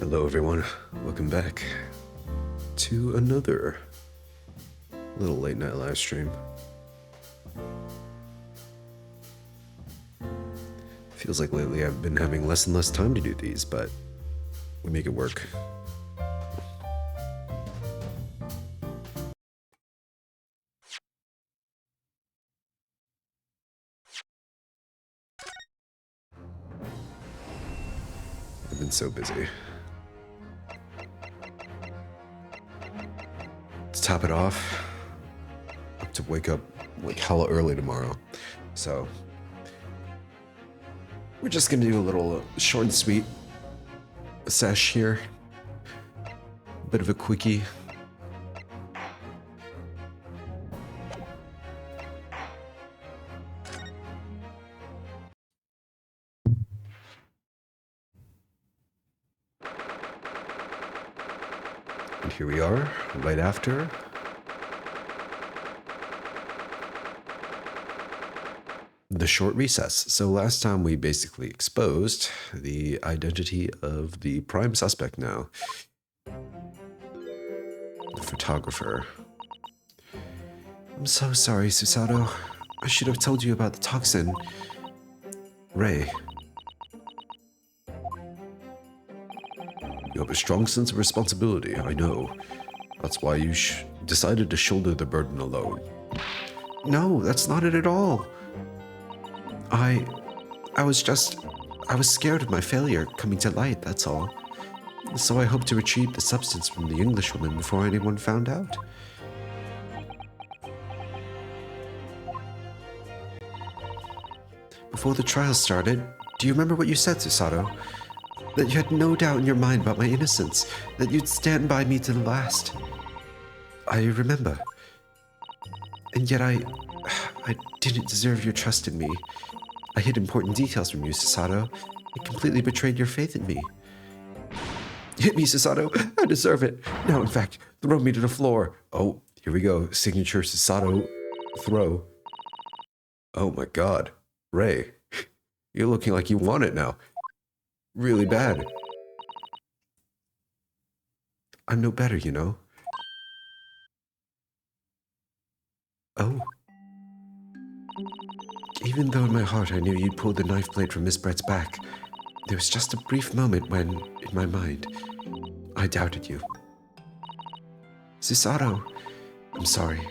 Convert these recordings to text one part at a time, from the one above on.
Hello everyone, welcome back to another little late night live stream. Feels like lately I've been having less and less time to do these, but we make it work. I've been so busy. To top it off, I have to wake up like hella early tomorrow, so we're just gonna do a little short and sweet sesh here. A bit of a quickie. And here we are, right after. The short recess. So last time we basically exposed the identity of the prime suspect now. The photographer. I'm so sorry, Susato. I should have told you about the toxin. Ray. You have a strong sense of responsibility, I know. That's why you decided to shoulder the burden alone. No, that's not it at all. I was scared of my failure coming to light, that's all. So I hoped to retrieve the substance from the Englishwoman before anyone found out. Before the trial started, do you remember what you said, Susato? That you had no doubt in your mind about my innocence, that you'd stand by me to the last. I remember. And yet I didn't deserve your trust in me. I hid important details from you, Susato. I completely betrayed your faith in me. Hit me, Susato. I deserve it. Now, in fact, throw me to the floor. Oh, here we go. Signature Susato throw. Oh my god. Ray, you're looking like you want it now. Really bad. I'm no better, you know. Oh. Even though in my heart I knew you'd pulled the knife blade from Miss Brett's back, there was just a brief moment when, in my mind, I doubted you. Susato, I'm sorry.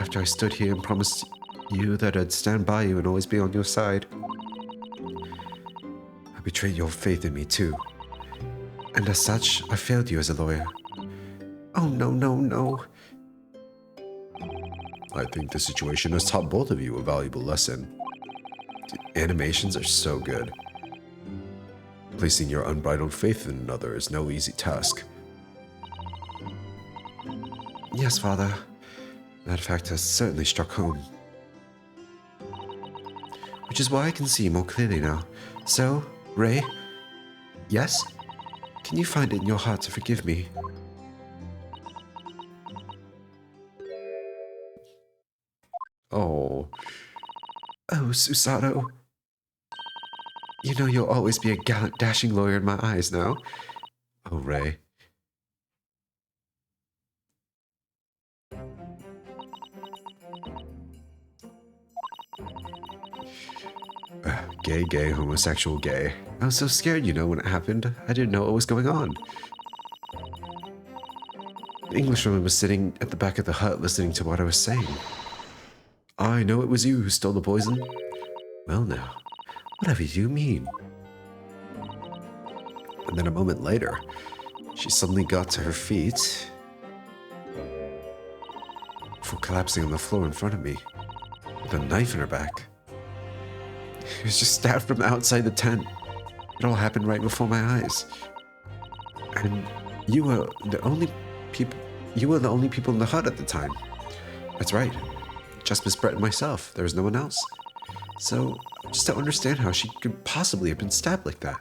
After I stood here and promised you that I'd stand by you and always be on your side, I betrayed your faith in me too. And as such, I failed you as a lawyer. Oh, no, no, no. I think the situation has taught both of you a valuable lesson. The animations are so good. Placing your unbridled faith in another is no easy task. Yes, Father. That fact has certainly struck home. Which is why I can see more clearly now. So, Ray? Yes? Can you find it in your heart to forgive me? Oh. Oh, Susato. You know you'll always be a gallant, dashing lawyer in my eyes now. Oh, Ray. Gay, homosexual, gay. I was so scared, you know, when it happened. I didn't know what was going on. The Englishwoman was sitting at the back of the hut listening to what I was saying. I know it was you who stole the poison. Well now, whatever you mean. And then a moment later, she suddenly got to her feet before collapsing on the floor in front of me with a knife in her back. She was just stabbed from outside the tent. It all happened right before my eyes. And you were the only people in the hut at the time. That's right. Just Miss Brett and myself. There was no one else. So, I just don't understand how she could possibly have been stabbed like that.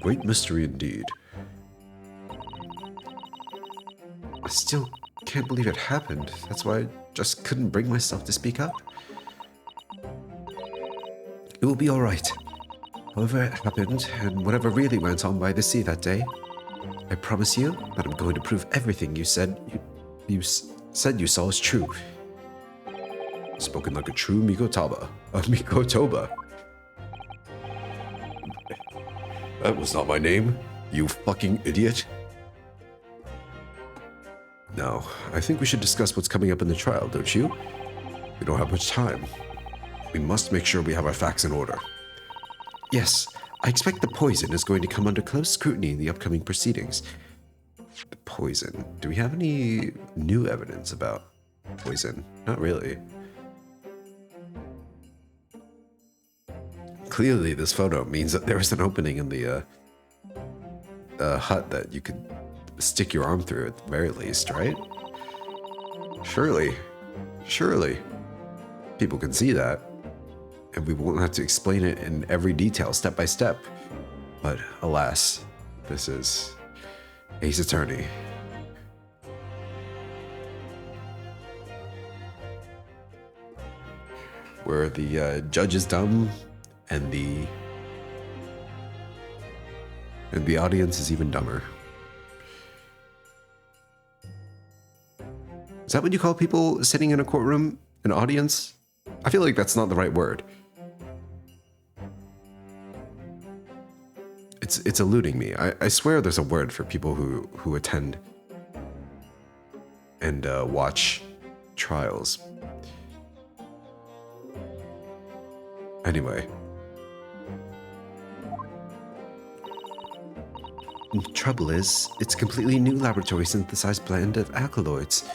Great mystery indeed. I still can't believe it happened. That's why I just couldn't bring myself to speak up. It will be all right. However it happened, and whatever really went on by the sea that day, I promise you that I'm going to prove everything you said you saw is true. Spoken like a true Mikotoba. That was not my name, you fucking idiot. Now, I think we should discuss what's coming up in the trial, don't you? We don't have much time. We must make sure we have our facts in order. Yes, I expect the poison is going to come under close scrutiny in the upcoming proceedings. The poison. Do we have any new evidence about poison? Not really. Clearly, this photo means that there is an opening in the hut that you could stick your arm through at the very least, right? Surely. People can see that, and we won't have to explain it in every detail, step by step. But alas, this is Ace Attorney. Where the judge is dumb, and the audience is even dumber. Is that what you call people sitting in a courtroom? An audience? I feel like that's not the right word. It's eluding me. I swear there's a word for people who attend and watch trials. Anyway. The trouble is, it's a completely new laboratory synthesized blend of alkaloids.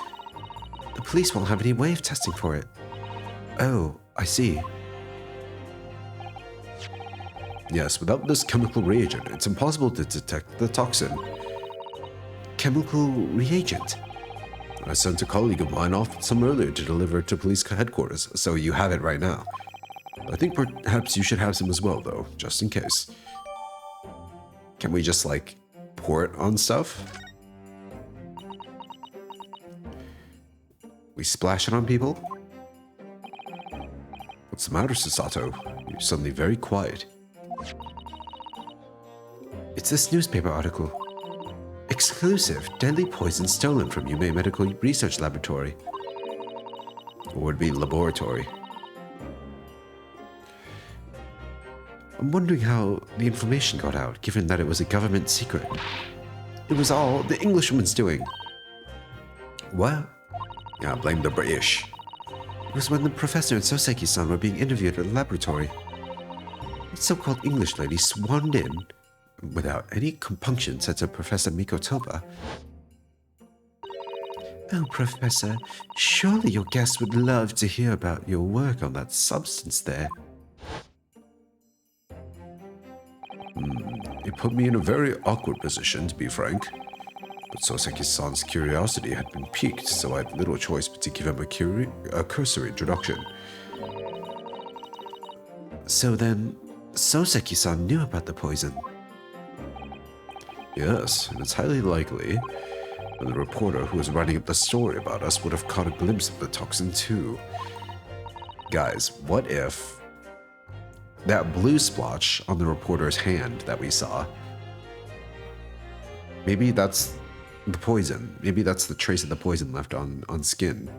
The police won't have any way of testing for it. Oh, I see. Yes, without this chemical reagent, it's impossible to detect the toxin. Chemical reagent? I sent a colleague of mine off some earlier to deliver it to police headquarters, so you have it right now. I think perhaps you should have some as well, though, just in case. Can we just, like, pour it on stuff? We splash it on people? What's the matter, Sasato? You're suddenly very quiet. It's this newspaper article. Exclusive, deadly poison stolen from Yume Medical Research Laboratory. Or would it be laboratory? I'm wondering how the information got out, given that it was a government secret. It was all the Englishwoman's doing. What? Yeah, blame the British. It was when the professor and Soseki-san were being interviewed at the laboratory. The so-called English lady swarmed in, without any compunction, said to Professor Mikotoba. Oh, Professor, surely your guests would love to hear about your work on that substance there. It put me in a very awkward position, to be frank. But Soseki-san's curiosity had been piqued, so I had little choice but to give him a cursory introduction. So then, Soseki-san knew about the poison? Yes, and it's highly likely that the reporter who was writing up the story about us would have caught a glimpse of the toxin too. Guys, what if that blue splotch on the reporter's hand that we saw, maybe that's the poison. Maybe that's the trace of the poison left on skin.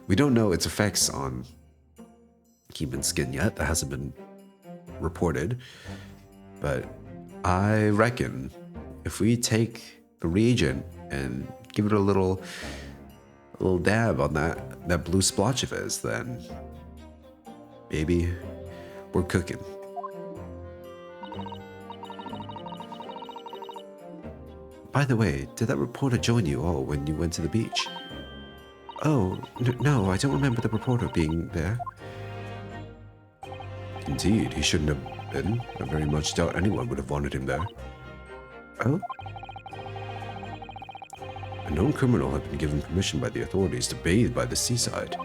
We don't know its effects on human skin yet. That hasn't been reported. But I reckon if we take the reagent and give it a little dab on that blue splotch of his, then maybe we're cooking. By the way, did that reporter join you all when you went to the beach? Oh, no, I don't remember the reporter being there. Indeed, he shouldn't have been. I very much doubt anyone would have wanted him there. Oh? A known criminal had been given permission by the authorities to bathe by the seaside.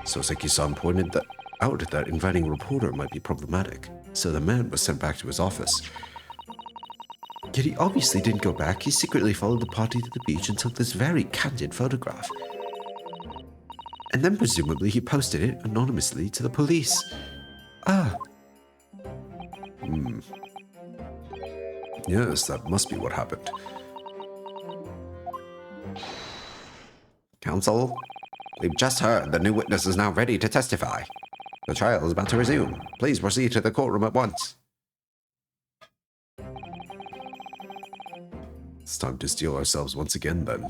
Soseki-san pointed out that inviting a reporter might be problematic, so the man was sent back to his office. Yet he obviously didn't go back. He secretly followed the party to the beach and took this very candid photograph. And then presumably he posted it anonymously to the police. Ah. Yes, that must be what happened. Counsel, we've just heard the new witness is now ready to testify. The trial is about to resume. Please proceed to the courtroom at once. It's time to steel ourselves once again, then.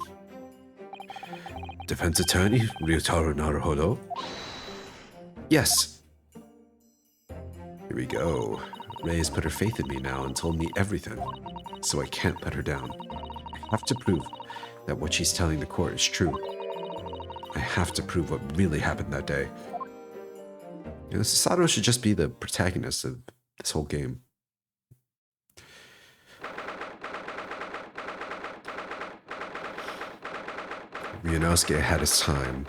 Defense attorney, Ryotaro Naruhodo? Yes. Here we go. Ray has put her faith in me now and told me everything, so I can't let her down. I have to prove that what she's telling the court is true. I have to prove what really happened that day. You know, Sato should just be the protagonist of this whole game. Ryunosuke had his time.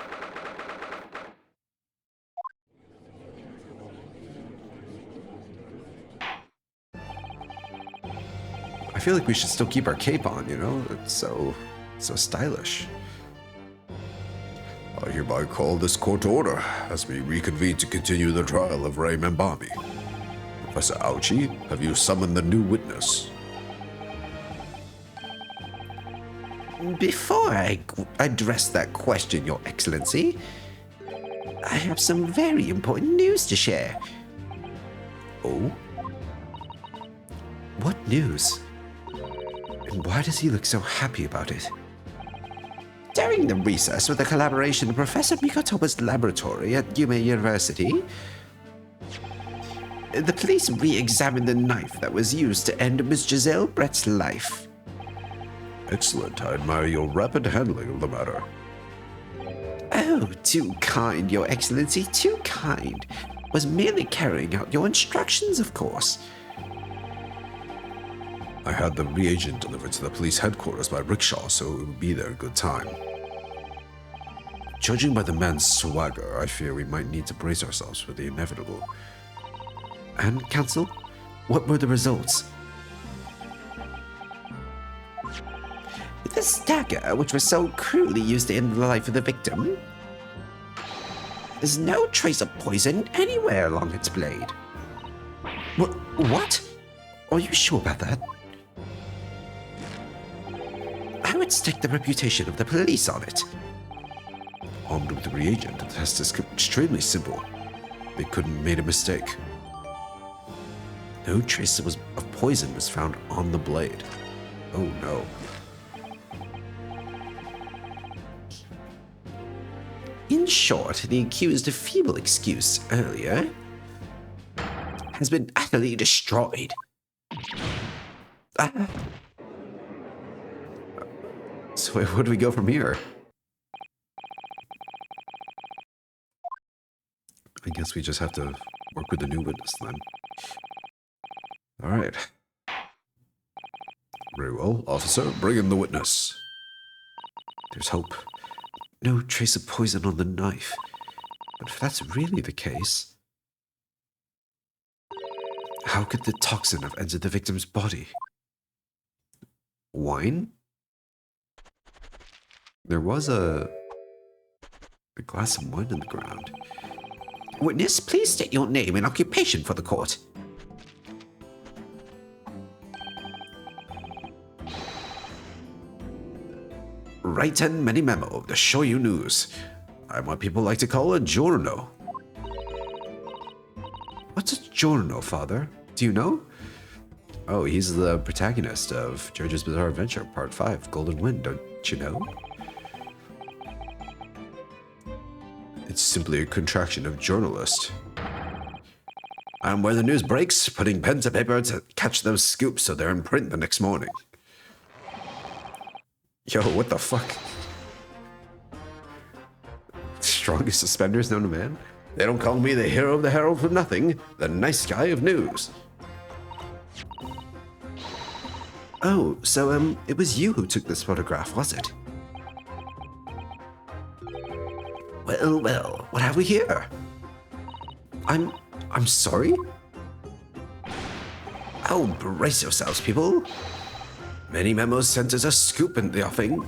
I feel like we should still keep our cape on, you know? It's so stylish. I hereby call this court to order as we reconvene to continue the trial of Ray Membami. Professor Aochi, have you summoned the new witness? Before I address that question, Your Excellency, I have some very important news to share. Oh? What news? And why does he look so happy about it? During the recess with the collaboration of Professor Mikotoba's laboratory at Yume University, the police re-examined the knife that was used to end Miss Giselle Brett's life. Excellent. I admire your rapid handling of the matter. Oh, too kind, Your Excellency, too kind. Was merely carrying out your instructions, of course. I had the reagent delivered to the police headquarters by rickshaw, so it would be there in good time. Judging by the man's swagger, I fear we might need to brace ourselves for the inevitable. And, Counsel, what were the results? The stagger, which was so cruelly used to end the life of the victim, there's no trace of poison anywhere along its blade. What? Are you sure about that? I would stake the reputation of the police on it. Armed with the reagent, the test is extremely simple. They couldn't have made a mistake. No trace of poison was found on the blade. Oh no. In short, the accused's feeble excuse earlier has been utterly destroyed. So where do we go from here? I guess we just have to work with the new witness then. All right. Very well, officer, bring in the witness. There's hope. No trace of poison on the knife. But if that's really the case, how could the toxin have entered the victim's body? Wine? There was a glass of wine in the ground. Witness, please state your name and occupation for the court. Raiten Many Memo of the Shoyu News. I'm what people like to call a giorno. What's a giorno, Father? Do you know? Oh, he's the protagonist of JoJo's Bizarre Adventure, Part 5, Golden Wind, don't you know? It's simply a contraction of journalist. I'm where the news breaks, putting pen to paper to catch those scoops so they're in print the next morning. Yo, what the fuck? Strongest suspenders known to man? They don't call me the hero of the Herald for nothing. The nice guy of news. Oh, so, it was you who took this photograph, was it? Well, what have we here? I'm sorry? Oh, brace yourselves, people. Many memos sent as a scoop in the offing.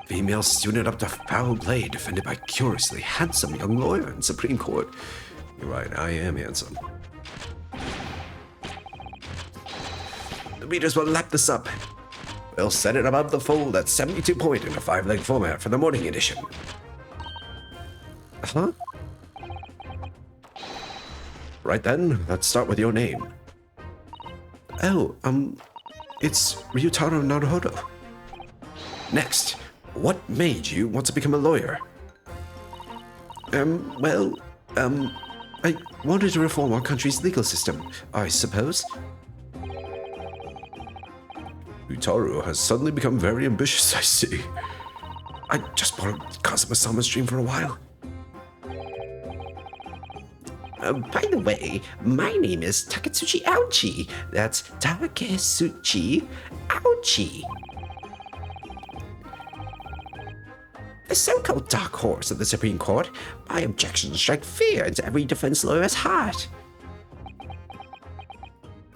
Female student up to foul play, defended by curiously handsome young lawyer in Supreme Court. You're right, I am handsome. The readers will lap this up. We'll set it above the fold at 72 point in a 5-leg format for the morning edition. Huh? Right then, let's start with your name. Oh, it's Ryutaro Naruhodo. Next, what made you want to become a lawyer? I wanted to reform our country's legal system, I suppose. Ryutaro has suddenly become very ambitious, I see. I just bought a Kazuma-sama stream for a while. By the way, my name is Taketsuchi Ouchi. That's Taketsuchi Ouchi. The so-called dark horse of the Supreme Court, my objections strike fear into every defense lawyer's heart.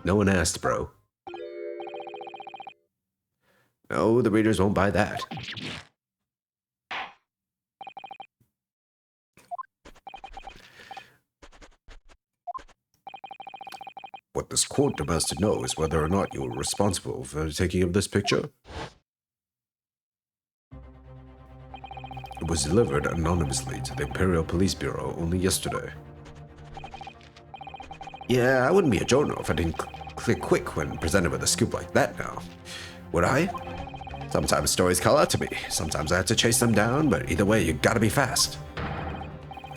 No one asked, bro. No, the readers won't buy that. What this court demands to know is whether or not you were responsible for the taking of this picture. It was delivered anonymously to the Imperial Police Bureau only yesterday. Yeah, I wouldn't be a journal if I didn't click quick when presented with a scoop like that now. Would I? Sometimes stories call out to me. Sometimes I have to chase them down, but either way, you gotta be fast.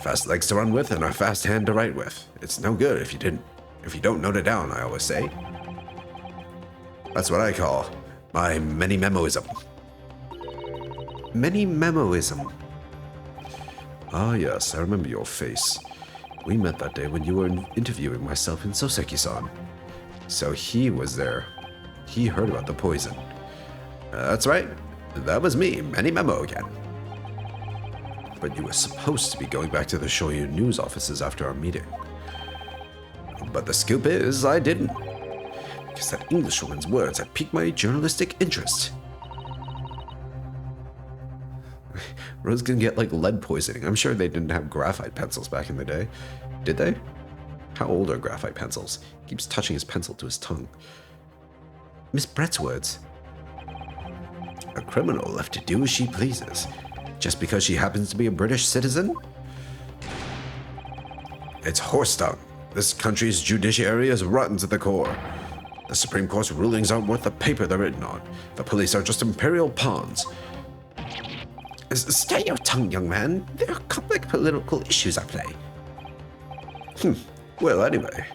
Fast legs to run with and a fast hand to write with. It's no good if you don't note it down, I always say. That's what I call my many-memoism. Many-memoism. Ah yes, I remember your face. We met that day when you were interviewing myself in Soseki-san. So he was there. He heard about the poison. That's right. That was me, Many-Memo again. But you were supposed to be going back to the Shoyu news offices after our meeting. But the scoop is, I didn't. Because that Englishwoman's words had piqued my journalistic interest. Rose can get like lead poisoning. I'm sure they didn't have graphite pencils back in the day. Did they? How old are graphite pencils? He keeps touching his pencil to his tongue. Miss Brett's words. A criminal left to do as she pleases. Just because she happens to be a British citizen? It's horse dung. This country's judiciary is rotten to the core. The Supreme Court's rulings aren't worth the paper they're written on. The police are just imperial pawns. Stay your tongue, young man. There are complex political issues at play. Well, anyway,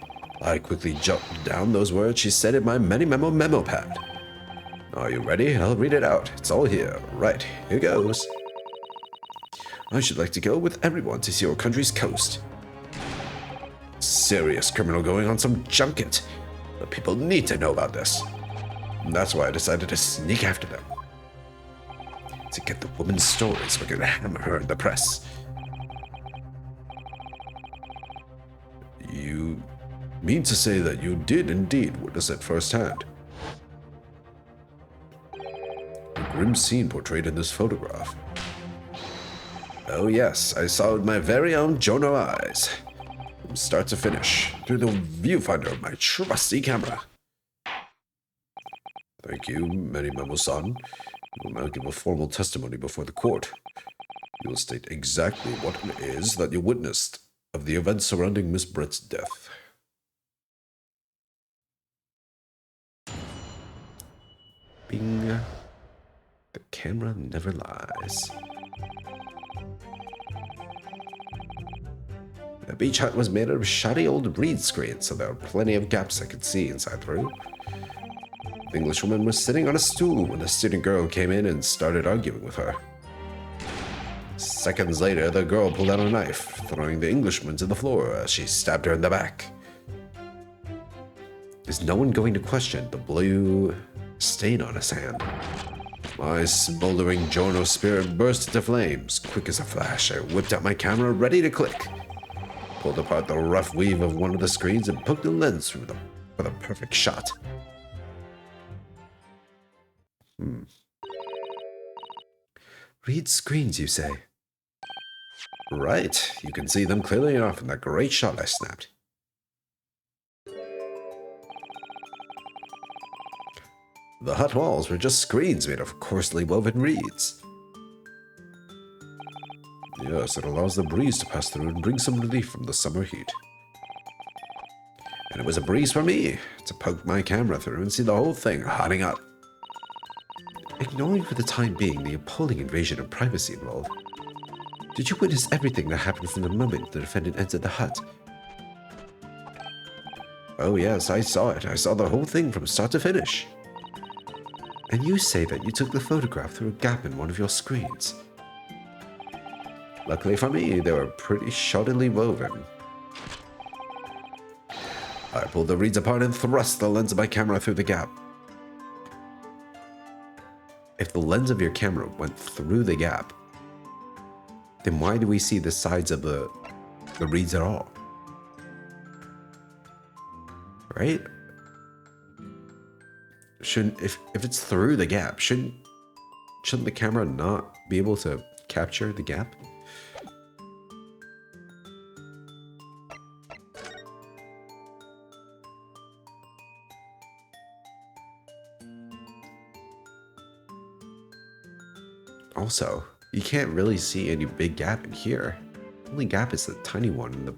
I quickly jotted down those words she said in my memo pad. Are you ready? I'll read it out. It's all here. Right, here goes. I should like to go with everyone to see your country's coast. Serious criminal going on some junket. The people need to know about this. And that's why I decided to sneak after them. To get the woman's stories, we're gonna hammer her in the press. You mean to say that you did indeed witness it firsthand? A grim scene portrayed in this photograph. Oh yes, I saw it with my very own Jono eyes. From start to finish, through the viewfinder of my trusty camera. Thank you, Many-Memo-san. You will now give a formal testimony before the court. You will state exactly what it is that you witnessed of the events surrounding Miss Brett's death. Bing. The camera never lies. The beach hut was made out of shoddy old reed screen, so there were plenty of gaps I could see inside the room. The Englishwoman was sitting on a stool when the student girl came in and started arguing with her. Seconds later, the girl pulled out a knife, throwing the Englishman to the floor as she stabbed her in the back. Is no one going to question the blue stain on his hand? My smoldering Jono spirit burst into flames. Quick as a flash, I whipped out my camera, ready to click. Pulled apart the rough weave of one of the screens and poked the lens through them for the perfect shot. Read screens, you say? Right, you can see them clearly enough in that great shot I snapped. The hut walls were just screens made of coarsely woven reeds. Yes, it allows the breeze to pass through and bring some relief from the summer heat. And it was a breeze for me to poke my camera through and see the whole thing hotting up. Ignoring for the time being the appalling invasion of privacy involved, did you witness everything that happened from the moment the defendant entered the hut? Oh yes, I saw it. I saw the whole thing from start to finish. And you say that you took the photograph through a gap in one of your screens. Luckily for me, they were pretty shoddily woven. I pulled the reeds apart and thrust the lens of my camera through the gap. If the lens of your camera went through the gap, then why do we see the sides of the reeds at all? Right? Shouldn't, if it's through the gap, shouldn't the camera not be able to capture the gap? Also, you can't really see any big gap in here. The only gap is the tiny one in the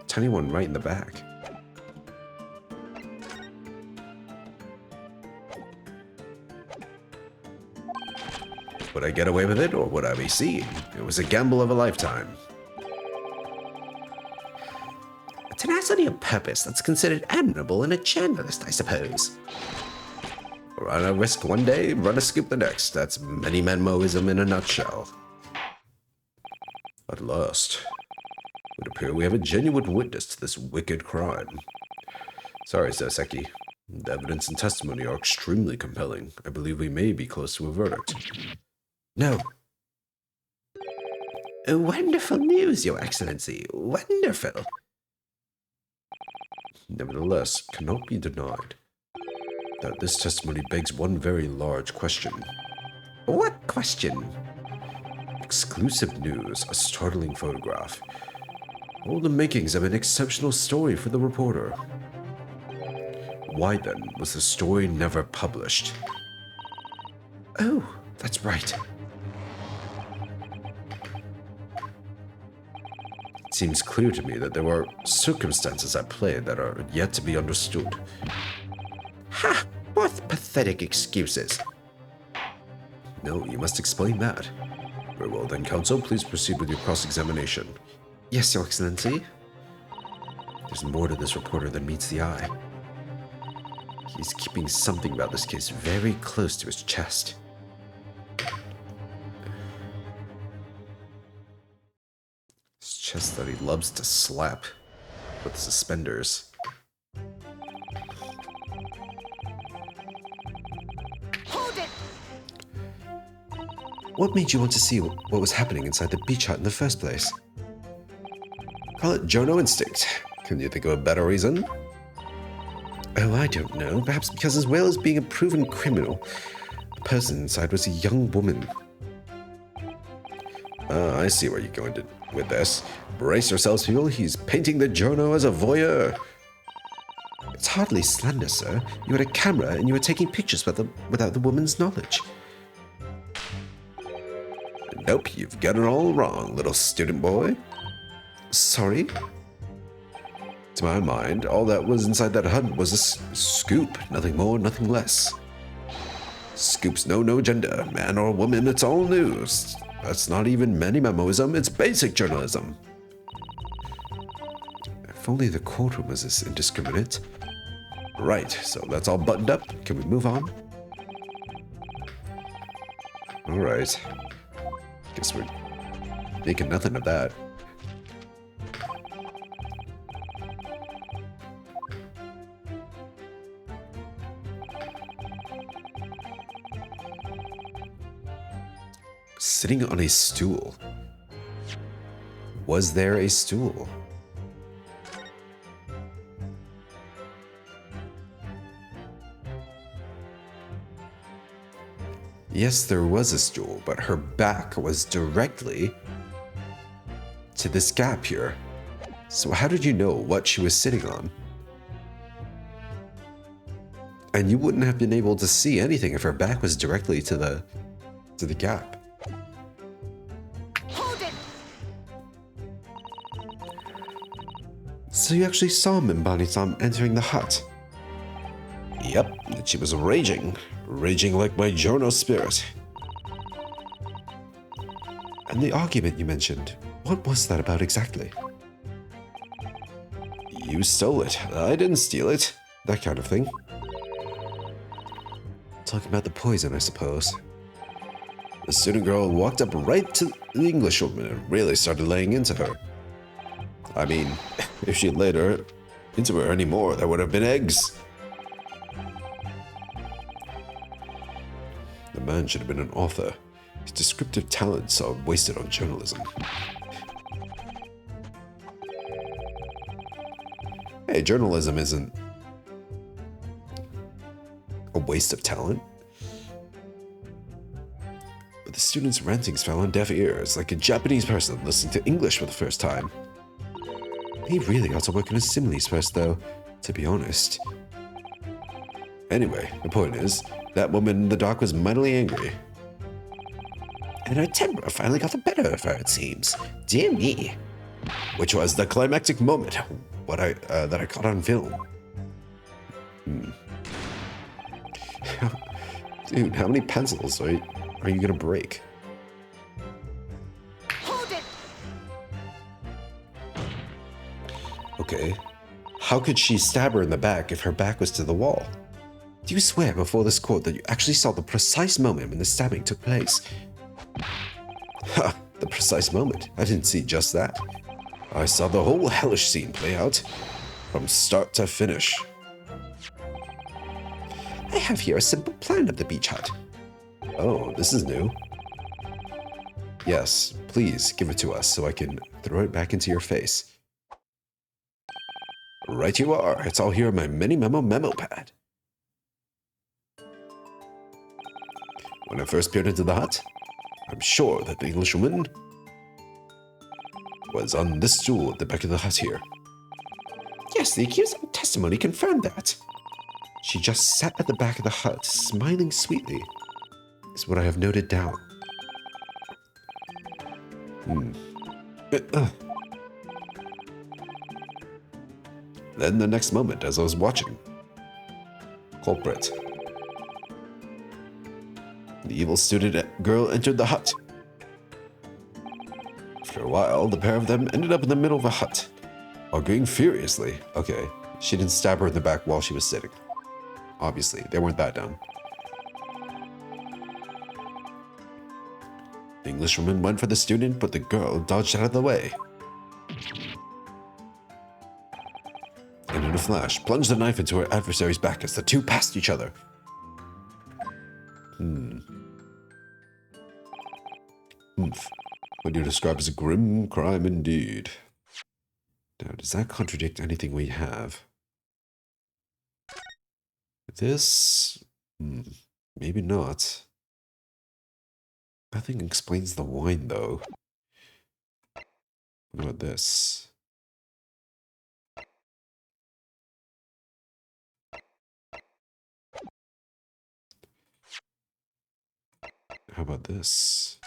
tiny one right in the back. Would I get away with it, or would I be seen? It was a gamble of a lifetime. A tenacity of purpose that's considered admirable in a journalist, I suppose. Run a risk one day, run a scoop the next. That's many Menmoism in a nutshell. At last, it would appear we have a genuine witness to this wicked crime. Sorry, Soseki. The evidence and testimony are extremely compelling. I believe we may be close to a verdict. No. Wonderful news, Your Excellency. Wonderful. Nevertheless, cannot be denied that this testimony begs one very large question. What question? Exclusive news, a startling photograph. All the makings of an exceptional story for the reporter. Why then was the story never published? Oh, that's right. It seems clear to me that there were circumstances at play that are yet to be understood. Ha! What pathetic excuses. No, you must explain that. Very well then, counsel, please proceed with your cross-examination. Yes, Your Excellency. There's more to this reporter than meets the eye. He's keeping something about this case very close to his chest. His chest that he loves to slap with suspenders. What made you want to see what was happening inside the beach hut in the first place? Call it Jono instinct. Can you think of a better reason? Oh, I don't know. Perhaps because as well as being a proven criminal, the person inside was a young woman. I see where you're going with this. Brace yourselves, people. He's painting the Jono as a voyeur. It's hardly slander, sir. You had a camera and you were taking pictures without the woman's knowledge. Nope, you've got it all wrong, little student boy. Sorry? To my mind, all that was inside that hut was a scoop, nothing more, nothing less. Scoops know no gender, man or woman, it's all news. That's not even many-memoism, it's basic journalism. If only the courtroom was this indiscriminate. Right, so that's all buttoned up. Can we move on? Alright. Guess we're making nothing of that. Sitting on a stool. Was there a stool? Yes, there was a stool, but her back was directly to this gap here. So how did you know what she was sitting on? And you wouldn't have been able to see anything if her back was directly to the gap. Hold it! So you actually saw Mimbani-san entering the hut? Yep, and she was raging like my Jono spirit. And the argument you mentioned, what was that about exactly? You stole it. I didn't steal it. That kind of thing. Talking about the poison, I suppose. The student girl walked up right to the Englishwoman and really started laying into her. I mean, if she laid into her anymore, there would have been eggs. The man should have been an author. His descriptive talents are wasted on journalism. Hey, journalism isn't a waste of talent? But the student's rantings fell on deaf ears, like a Japanese person listening to English for the first time. He really ought to work on his similes first, though, to be honest. Anyway, the point is, that woman in the dock was mightily angry. And her temper finally got the better of her, it seems. Dear me. Which was the climactic moment that I caught on film. Dude, how many pencils are you gonna break? Hold it! Okay, how could she stab her in the back if her back was to the wall? Do you swear before this court that you actually saw the precise moment when the stabbing took place? Ha! The precise moment. I didn't see just that. I saw the whole hellish scene play out, from start to finish. I have here a simple plan of the beach hut. Oh, this is new. Yes, please give it to us so I can throw it back into your face. Right you are. It's all here in my mini memo pad. When I first peered into the hut, I'm sure that the Englishwoman was on this stool at the back of the hut here. Yes, the accuser's testimony confirmed that. She just sat at the back of the hut, smiling sweetly, is what I have noted down. Then the next moment, as I was watching, culprit. The evil student girl entered the hut. After a while, the pair of them ended up in the middle of the hut, arguing furiously. Okay, she didn't stab her in the back while she was sitting. Obviously, they weren't that dumb. The Englishwoman went for the student, but the girl dodged out of the way. And in a flash, plunged the knife into her adversary's back as the two passed each other. What you describe as a grim crime indeed. Now, does that contradict anything we have? This? Maybe not. Nothing explains the wine, though. What about this? How about this?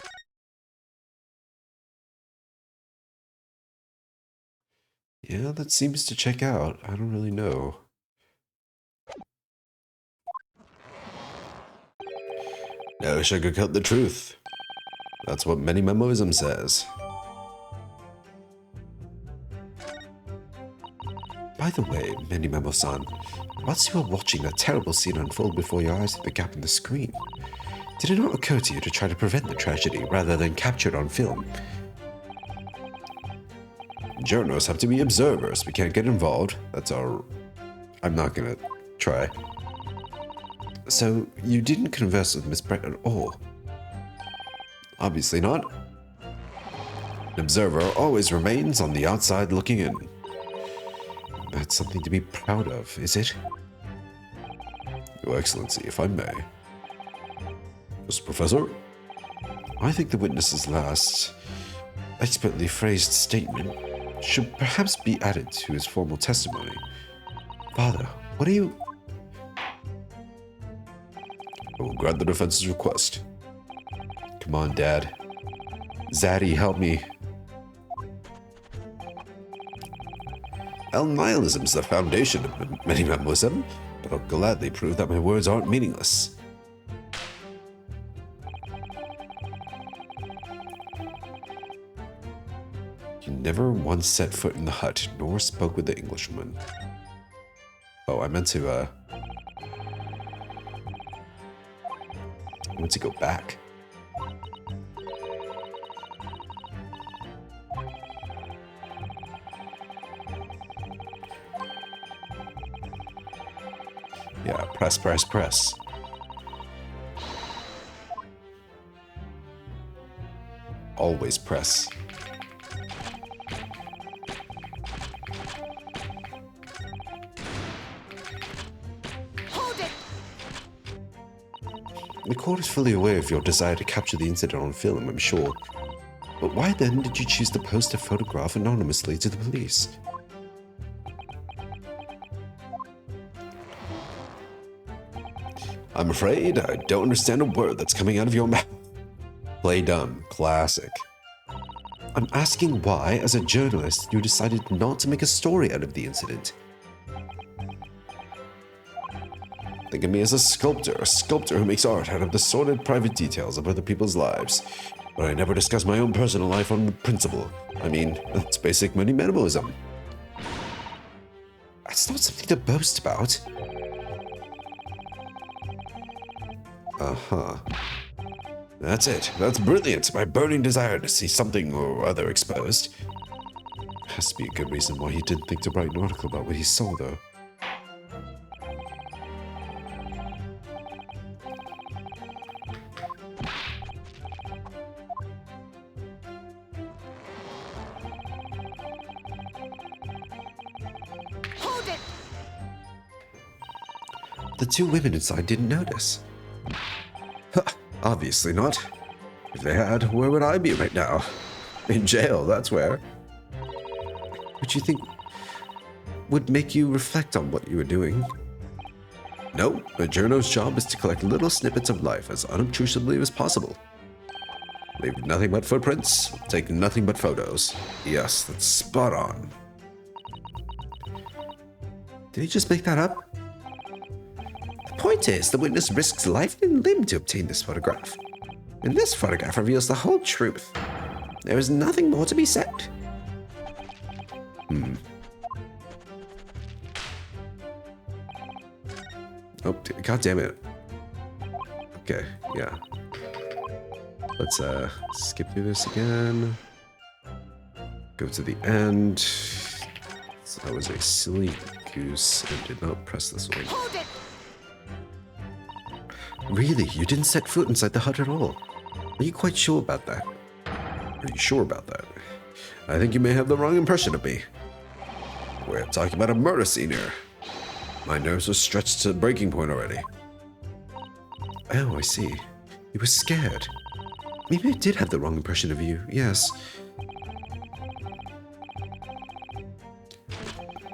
Yeah, that seems to check out. I don't really know. No sugarcoat the truth. That's what many memoism says. By the way, Many Memo-san, whilst you were watching that terrible scene unfold before your eyes at the gap in the screen, did it not occur to you to try to prevent the tragedy rather than capture it on film? Journalists have to be observers. We can't get involved. That's our... I'm not gonna try. So, you didn't converse with Miss Brett at all? Obviously not. An observer always remains on the outside looking in. That's something to be proud of, is it? Your Excellency, if I may. Mr. Professor? I think the witness's last, expertly phrased statement should perhaps be added to his formal testimony. Father, what are you... I will grant the defense's request. Come on, Dad. Zaddy, help me. Nihilism is the foundation of many-memoism, but I'll gladly prove that my words aren't meaningless. You never once set foot in the hut, nor spoke with the Englishwoman. Oh, I meant to go back. Yeah, press, press, press. Always press. Hold it! The court is fully aware of your desire to capture the incident on film, I'm sure. But why then did you choose to post a photograph anonymously to the police? I'm afraid I don't understand a word that's coming out of your mouth. Play dumb. Classic. I'm asking why, as a journalist, you decided not to make a story out of the incident. Think of me as a sculptor who makes art out of the sordid private details of other people's lives. But I never discuss my own personal life on principle. I mean, it's basic minimalism. It's not something to boast about. Uh-huh. That's it. That's brilliant. My burning desire to see something or other exposed. Has to be a good reason why he didn't think to write an article about what he saw, though. Hold it! The two women inside didn't notice. Huh, obviously not. If they had, where would I be right now? In jail, that's where. Which you think would make you reflect on what you were doing? No, a journo's job is to collect little snippets of life as unobtrusively as possible. Leave nothing but footprints, take nothing but photos. Yes, that's spot on. Did he just make that up? The point is, the witness risks life and limb to obtain this photograph. And this photograph reveals the whole truth. There is nothing more to be said. Oh, god damn it. Okay, yeah. Let's skip through this again. Go to the end. So that was a silly goose and did not press this one. Hold it! Really? You didn't set foot inside the hut at all? Are you quite sure about that? Are you sure about that? I think you may have the wrong impression of me. We're talking about a murder scene here. My nerves are stretched to breaking point already. Oh, I see. You were scared. Maybe I did have the wrong impression of you, yes.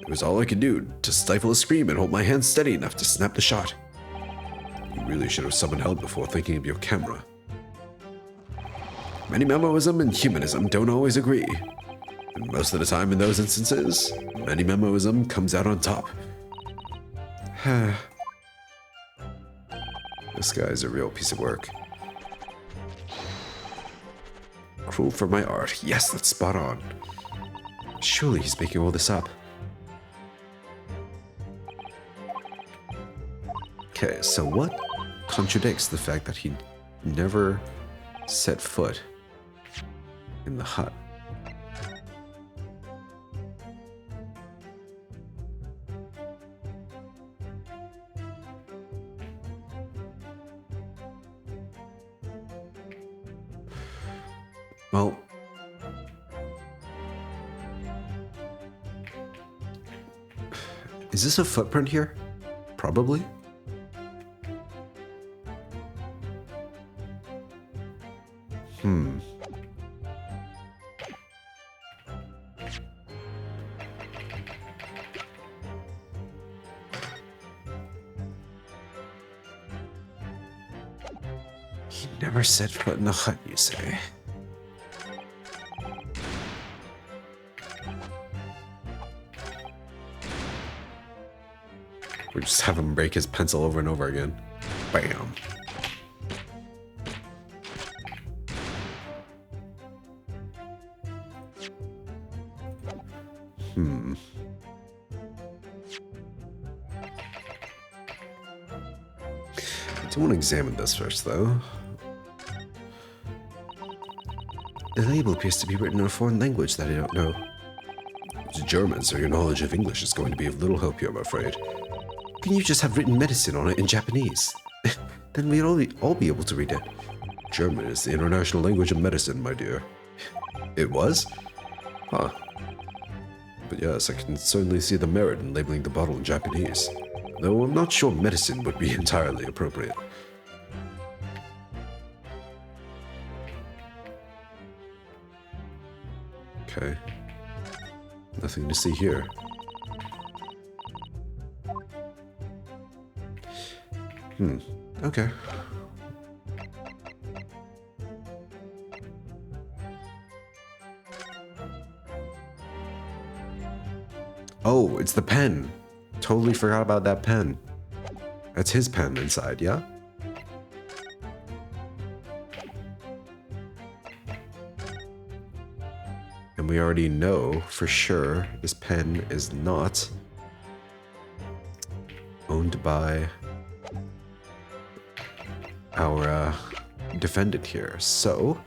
It was all I could do to stifle a scream and hold my hand steady enough to snap the shot. You really should have summoned help before thinking of your camera. Many-memoism and humanism don't always agree. And most of the time in those instances, many-memoism comes out on top. This guy's a real piece of work. Cruel for my art. Yes, that's spot on. Surely he's making all this up. Okay, so what contradicts the fact that he never set foot in the hut? Well, is this a footprint here? Probably. He never set foot in the hut, you say? We just have him break his pencil over and over again. Bam. I do want to examine this first, though. The label appears to be written in a foreign language that I don't know. It's German, so your knowledge of English is going to be of little help here, I'm afraid. Can you just have written medicine on it in Japanese? Then we'd all be able to read it. German is the international language of medicine, my dear. It was? Huh. But yes, I can certainly see the merit in labeling the bottle in Japanese. Though I'm not sure medicine would be entirely appropriate. Okay. Nothing to see here. Okay. Oh, it's the pen. Totally forgot about that pen. That's his pen inside, yeah? And we already know for sure this pen is not owned by our defendant here. So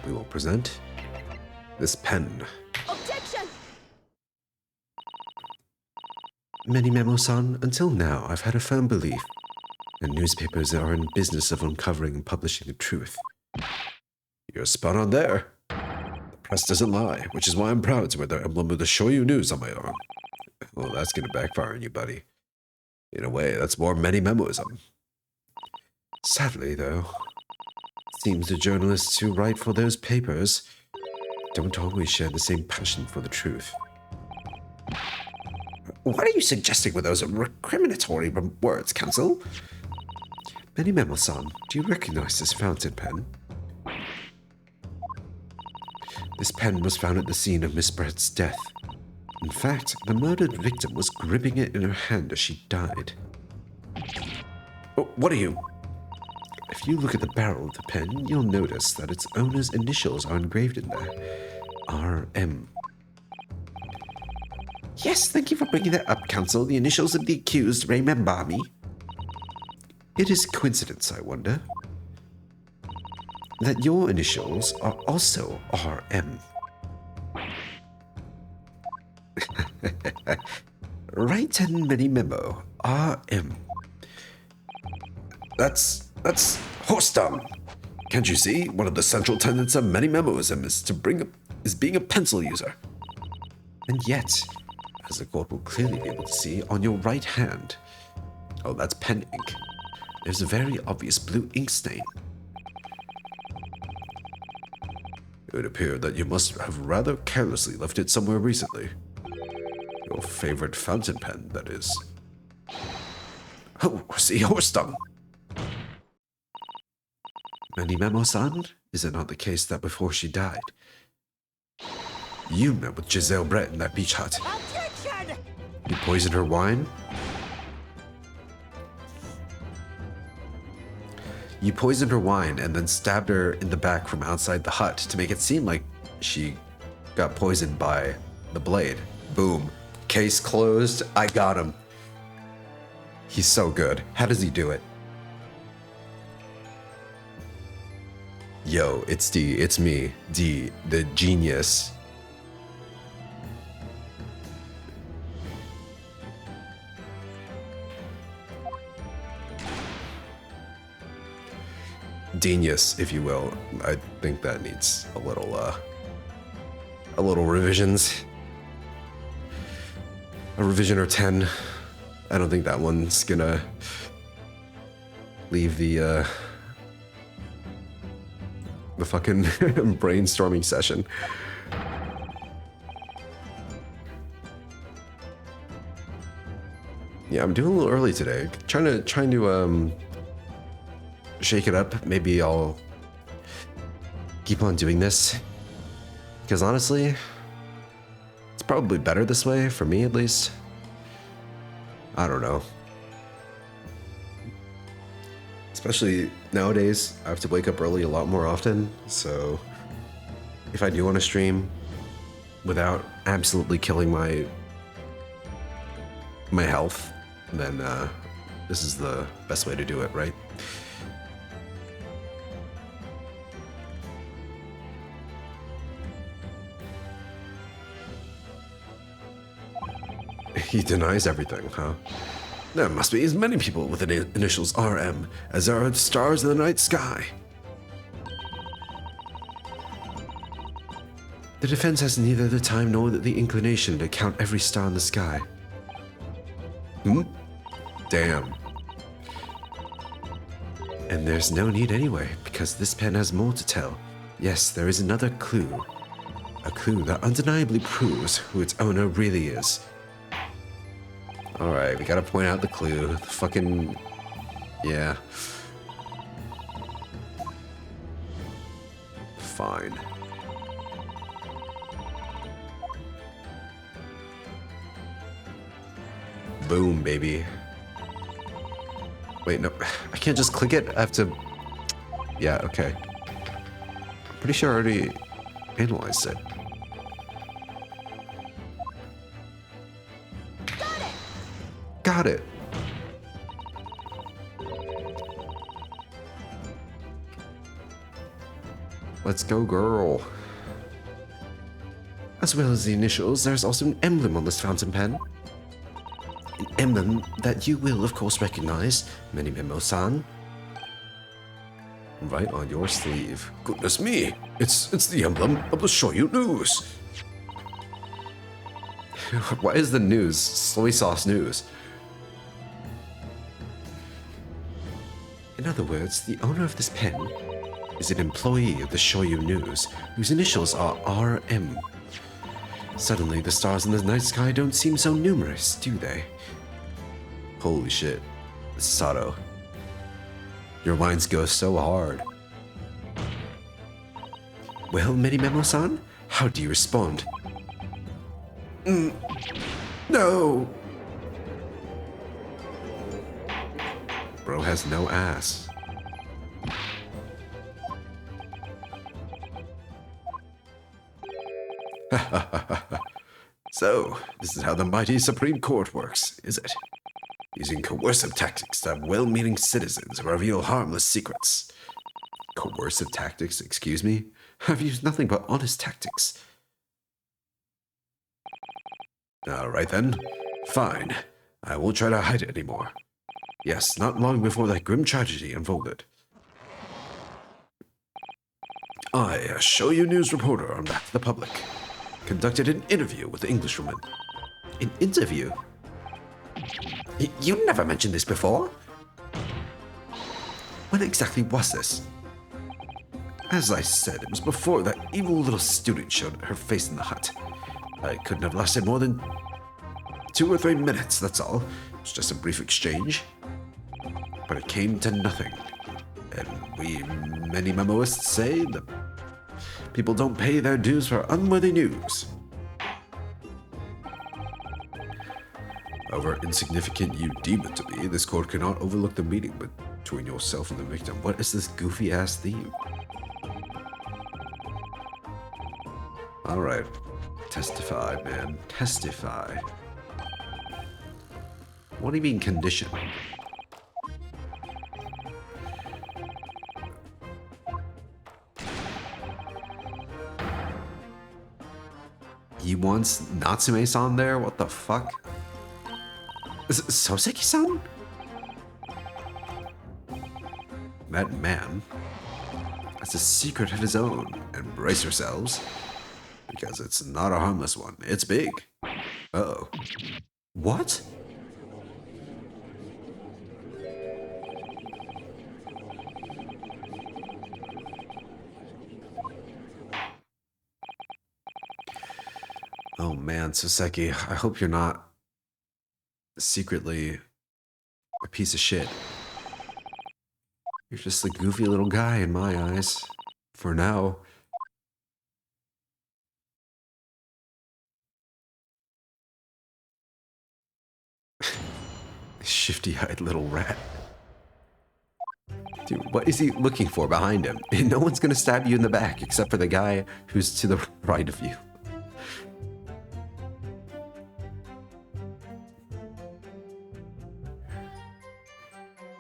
we will present this pen. Objection! Many Memo-san, until now I've had a firm belief that newspapers are in business of uncovering and publishing the truth. You're spot on there. The press doesn't lie, which is why I'm proud to wear the emblem of the Shoyu News on my arm. Well, that's gonna backfire on you, buddy. In a way, that's more many memoism. Sadly, though, it seems the journalists who write for those papers don't always share the same passion for the truth. What are you suggesting with those recriminatory words, Counsel? Many Memo-san, do you recognize this fountain pen? This pen was found at the scene of Miss Brett's death. In fact, the murdered victim was gripping it in her hand as she died. Oh, what are you? If you look at the barrel of the pen, you'll notice that its owner's initials are engraved in there. R.M. Yes, thank you for bringing that up, Counsel. The initials of the accused remember me. It is coincidence, I wonder, that your initials are also R.M. Right and many memo, R.M. That's horse dung. Can't you see? One of the central tenets of many memoism is being a pencil user. And yet, as the court will clearly be able to see, on your right hand, oh, that's pen ink, there's a very obvious blue ink stain. It would appear that you must have rather carelessly left it somewhere recently. Your favorite fountain pen, that is. Oh, see, horse dung. Many Memo-san, is it not the case that before she died, you met with Giselle Brett in that beach hut? Objection! You poisoned her wine? You poisoned her wine and then stabbed her in the back from outside the hut to make it seem like she got poisoned by the blade. Boom. Case closed. I got him. He's so good. How does he do it? Yo, it's me, D, the genius. Genius, if you will. I think that needs a little revisions. A revision or 10. I don't think that one's gonna leave the fucking brainstorming session. Yeah, I'm doing a little early today. Trying to shake it up. Maybe I'll keep on doing this. Because honestly, it's probably better this way, for me at least. I don't know. Especially nowadays, I have to wake up early a lot more often, so if I do want to stream without absolutely killing my health, then this is the best way to do it, right? He denies everything, huh? There must be as many people with the initials RM as there are stars in the night sky. The defense has neither the time nor the inclination to count every star in the sky. Damn. And there's no need anyway, because this pen has more to tell. Yes, there is another clue. A clue that undeniably proves who its owner really is. Alright, we gotta point out the clue. The fucking... yeah. Fine. Boom, baby. Wait, no. I can't just click it. I have to... yeah, okay. Pretty sure I already analyzed it. Got it. Let's go, girl. As well as the initials, there's also an emblem on this fountain pen. An emblem that you will, of course, recognize, Memo-san. Right on your sleeve. Goodness me, it's the emblem of the Shoyu News. Why is the news soy sauce news? In other words, the owner of this pen is an employee of the Shoyu News, whose initials are RM. Suddenly, the stars in the night sky don't seem so numerous, do they? Holy shit. Sato. Your lines go so hard. Well, Memo-san, how do you respond? No! Bro has no ass. So, this is how the mighty Supreme Court works, is it? Using coercive tactics to have well-meaning citizens reveal harmless secrets. Coercive tactics, excuse me? I've used nothing but honest tactics. Alright then. Fine. I won't try to hide it anymore. Yes, not long before that grim tragedy unfolded. I, a Shoyu News reporter on behalf of the public, conducted an interview with the Englishwoman. An interview? You never mentioned this before. When exactly was this? As I said, it was before that evil little student showed her face in the hut. I couldn't have lasted more than 2 or 3 minutes, that's all. It was just a brief exchange. But it came to nothing. And we many memoists say that people don't pay their dues for unworthy news. However insignificant you deem it to be, this court cannot overlook the meeting between yourself and the victim. What is this goofy-ass theme? Alright. Testify, man. Testify. What do you mean condition? He wants Natsume-san there? What the fuck? Is it Soseki-san? That man has a secret of his own, and brace yourselves, because it's not a harmless one. It's big. Uh-oh. What? Oh man, Soseki, I hope you're not secretly a piece of shit. You're just a goofy little guy in my eyes. For now. Shifty-eyed little rat. Dude, what is he looking for behind him? No one's gonna stab you in the back except for the guy who's to the right of you.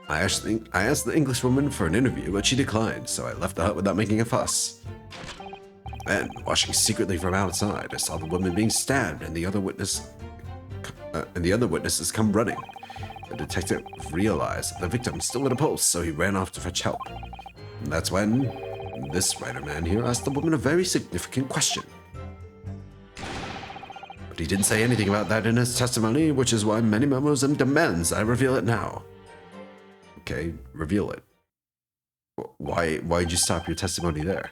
I asked the Englishwoman for an interview, but she declined, so I left the hut without making a fuss. Then, watching secretly from outside, I saw the woman being stabbed and the other witnesses come running. The detective realized that the victim still had a pulse, so he ran off to fetch help. And that's when this writer man here asked the woman a very significant question. But he didn't say anything about that in his testimony, which is why many memos and demands I reveal it now. Okay, reveal it. Why'd you stop your testimony there?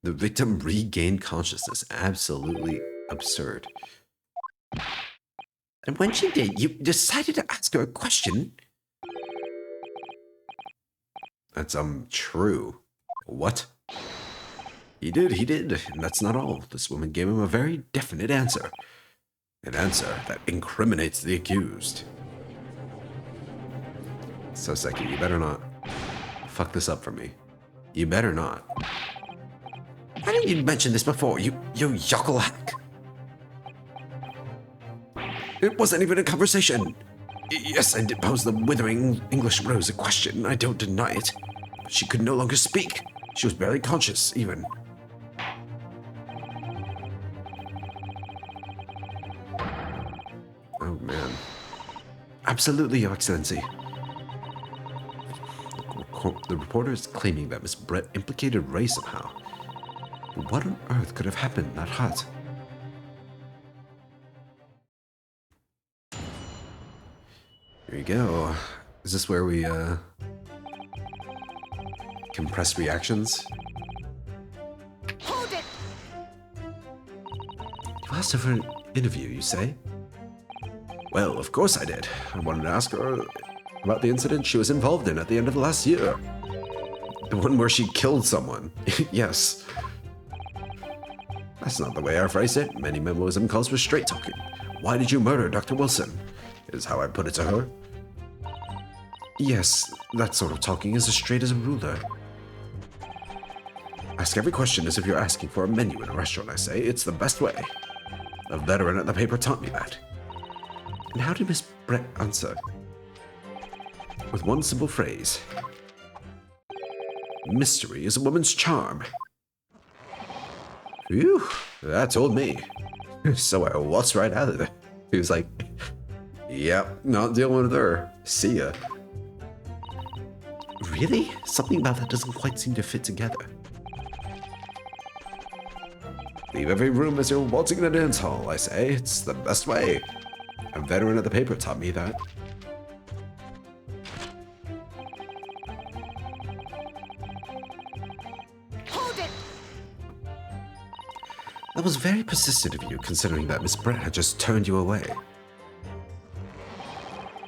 The victim regained consciousness. Absolutely absurd. And when she did, you decided to ask her a question? That's, true. What? He did. And that's not all. This woman gave him a very definite answer. An answer that incriminates the accused. So, Seki, you better not fuck this up for me. You better not. Why didn't you mention this before, you yokel hack? It wasn't even a conversation. Yes, I did pose the withering English rose a question. I don't deny it. But she could no longer speak. She was barely conscious, even. Oh, man. Absolutely, Your Excellency. The reporter is claiming that Miss Brett implicated Ray somehow. But what on earth could have happened in that hut? Here you go. Is this where we, compress reactions? Hold it! You asked her for an interview, you say? Well, of course I did. I wanted to ask her about the incident she was involved in at the end of last year. The one where she killed someone. Yes. That's not the way I phrased it. Many memoism calls for straight talking. Why did you murder Dr. Wilson? Is how I put it to her. Yes, that sort of talking is as straight as a ruler. Ask every question as if you're asking for a menu in a restaurant, I say. It's the best way. A veteran at the paper taught me that. And how did Miss Brett answer? With one simple phrase. Mystery is a woman's charm. Phew, that told me. So I waltzed right out of there. He was like, yep, not dealing with her. See ya. Really? Something about that doesn't quite seem to fit together. Leave every room as you're waltzing in a dance hall, I say. It's the best way. A veteran at the paper taught me that. Hold it! That was very persistent of you, considering that Miss Brett had just turned you away.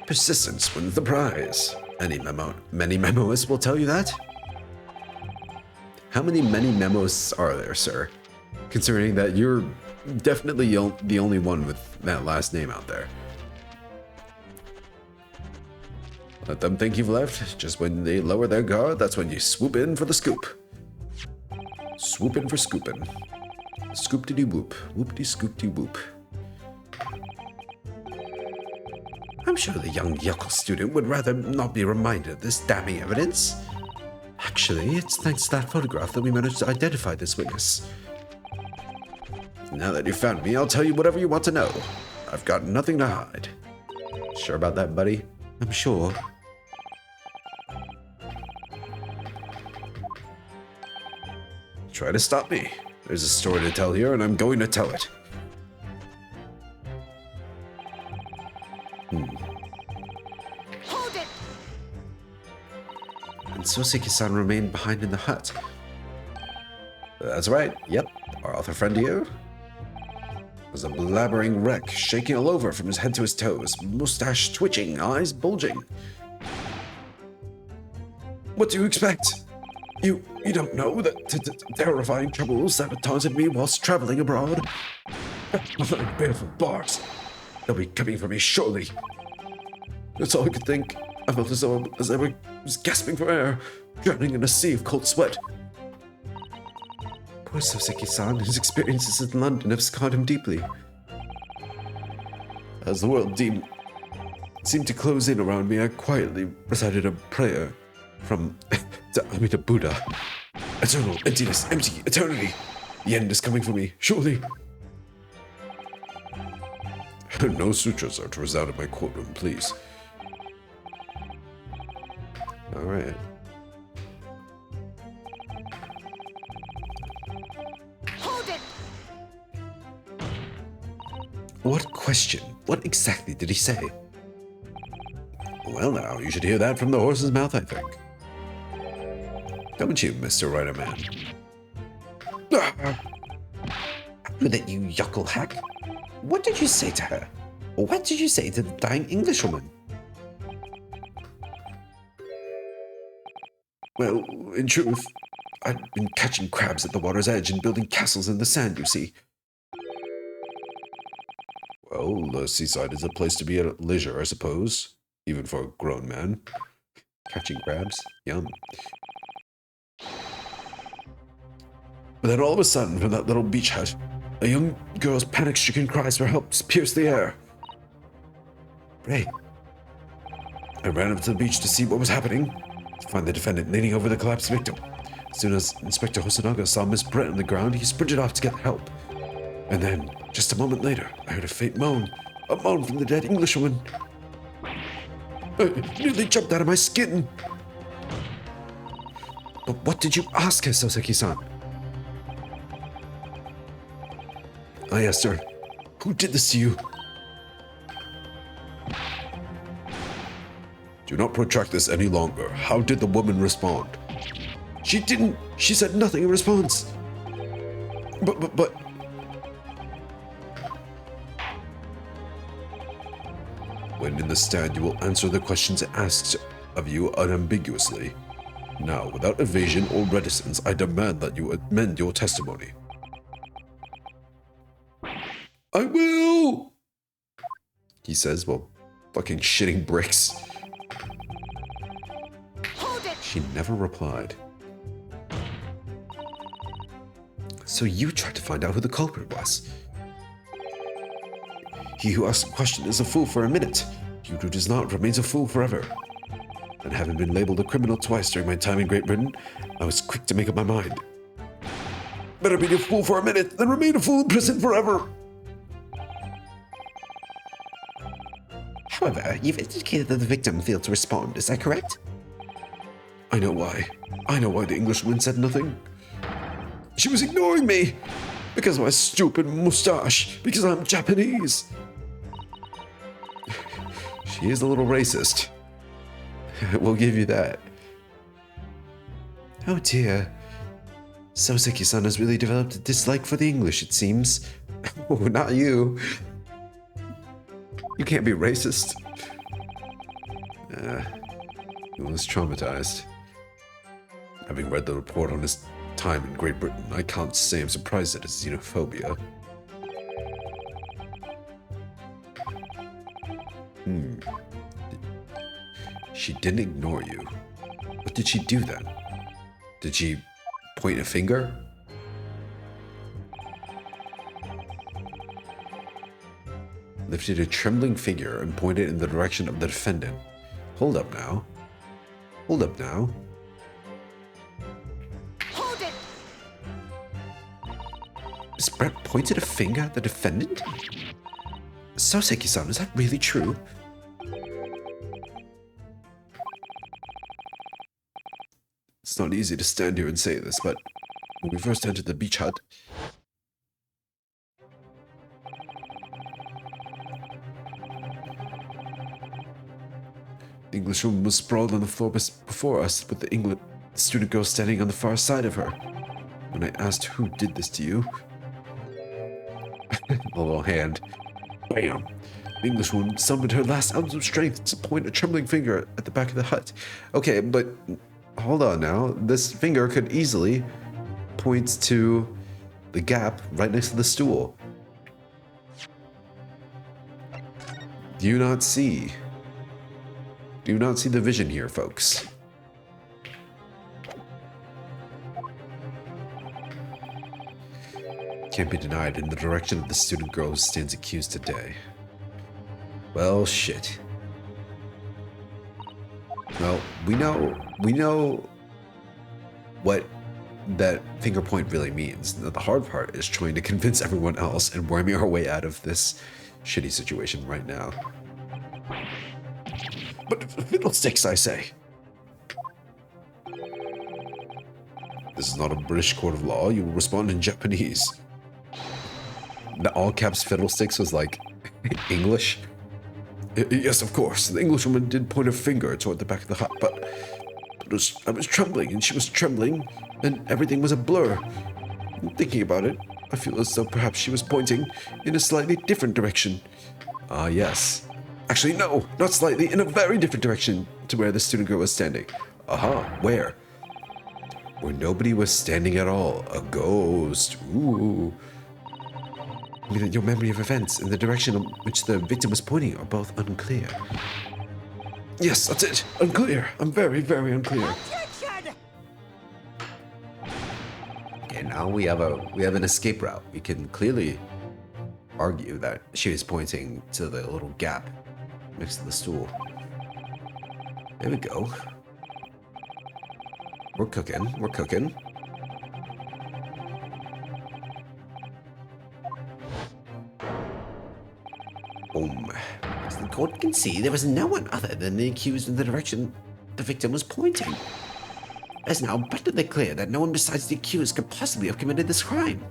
Persistence wins the prize. Many memoists will tell you that. How many memos are there, sir? Considering that you're definitely the only one with that last name out there. Let them think you've left. Just when they lower their guard, that's when you swoop in for the scoop. Swoop in for scoopin'. Scoop-diddy-whoop. Whoop-de-scoop-de-whoop. I'm sure the young yokel student would rather not be reminded of this damning evidence. Actually, it's thanks to that photograph that we managed to identify this witness. Now that you've found me, I'll tell you whatever you want to know. I've got nothing to hide. Sure about that, buddy? I'm sure. Try to stop me. There's a story to tell here, and I'm going to tell it. Hold it! And Soseki-san remained behind in the hut. That's right, yep. Our author friend here. was a blabbering wreck, shaking all over from his head to his toes, mustache twitching, eyes bulging. What do you expect? You don't know that terrifying trouble sabotaged me whilst traveling abroad? Baleful bars. They'll be coming for me shortly. That's all I could think. I felt as though I was gasping for air, drowning in a sea of cold sweat. Poor Soseki-san, his experiences in London have scarred him deeply. As the world seemed to close in around me, I quietly recited a prayer from to Buddha. Eternal emptiness, empty, eternity. The end is coming for me, surely. No sutras are to reside in my courtroom, please. Alright. Hold it! What question? What exactly did he say? Well now, you should hear that from the horse's mouth, I think. Don't you, Mr. Writer Man? Who that you yuckle hack? What did you say to her? What did you say to the dying Englishwoman? Well, in truth, I'd been catching crabs at the water's edge and building castles in the sand, you see. Well, the seaside is a place to be at leisure, I suppose. Even for a grown man. Catching crabs? Yum. But then all of a sudden, from that little beach hut, a young girl's panic-stricken cries for help pierced the air. Ray. I ran up to the beach to see what was happening, to find the defendant leaning over the collapsed victim. As soon as Inspector Hosonaga saw Miss Brett on the ground, he sprinted off to get help. And then, just a moment later, I heard a faint moan. A moan from the dead Englishwoman. I nearly jumped out of my skin. But what did you ask her, Soseki-san? I asked her, who did this to you? Do not protract this any longer. How did the woman respond? She didn't. She said nothing in response. But... When in the stand, you will answer the questions asked of you unambiguously. Now, without evasion or reticence, I demand that you amend your testimony. I will! He says while fucking shitting bricks. Hold it! She never replied. So you tried to find out who the culprit was. He who asks a question is a fool for a minute. He who does not remains a fool forever. And having been labeled a criminal twice during my time in Great Britain, I was quick to make up my mind. Better be a fool for a minute than remain a fool in prison forever. However, you've indicated that the victim failed to respond, is that correct? I know why. I know why the Englishwoman said nothing. She was ignoring me! Because of my stupid mustache! Because I'm Japanese! She is a little racist. We'll give you that. Oh dear. Soseki-san has really developed a dislike for the English, it seems. Oh, not you. You can't be racist. He was traumatized. Having read the report on his time in Great Britain, I can't say I'm surprised at his xenophobia. She didn't ignore you. What did she do then? Did she point a finger? Lifted a trembling finger and pointed in the direction of the defendant. Hold up now. Hold up now. Hold it! Miss Brett pointed a finger at the defendant? Soseki-san, is that really true? It's not easy to stand here and say this, but when we first entered the beach hut, the Englishwoman was sprawled on the floor before us, with the student girl standing on the far side of her. When I asked who did this to you, the little hand. Bam! The Englishwoman summoned her last ounce of strength to point a trembling finger at the back of the hut. Okay, but hold on now. This finger could easily point to the gap right next to the stool. Do you not see? Do you not see the vision here, folks? Can't be denied in the direction of the student girl who stands accused today. Well, shit. Well, we know what that finger point really means. The hard part is trying to convince everyone else and worming our way out of this shitty situation right now. But fiddlesticks, I say. This is not a British court of law. You will respond in Japanese. The all caps fiddlesticks was like English. Yes, of course. The Englishwoman did point a finger toward the back of the hut, but I was trembling, and she was trembling, and everything was a blur. Thinking about it, I feel as though perhaps she was pointing in a slightly different direction. Ah, yes. Actually, no, not slightly, in a very different direction to where the student girl was standing. Aha, where? Where nobody was standing at all. A ghost. Ooh. I mean, your memory of events and the direction in which the victim was pointing are both unclear. Yes, that's it. Unclear. I'm very, very unclear. Okay, now we have an escape route. We can clearly argue that she was pointing to the little gap next to the stool. There we go. We're cooking. We're cooking. Boom. As the court can see, there was no one other than the accused in the direction the victim was pointing. It is now abundantly clear that no one besides the accused could possibly have committed this crime.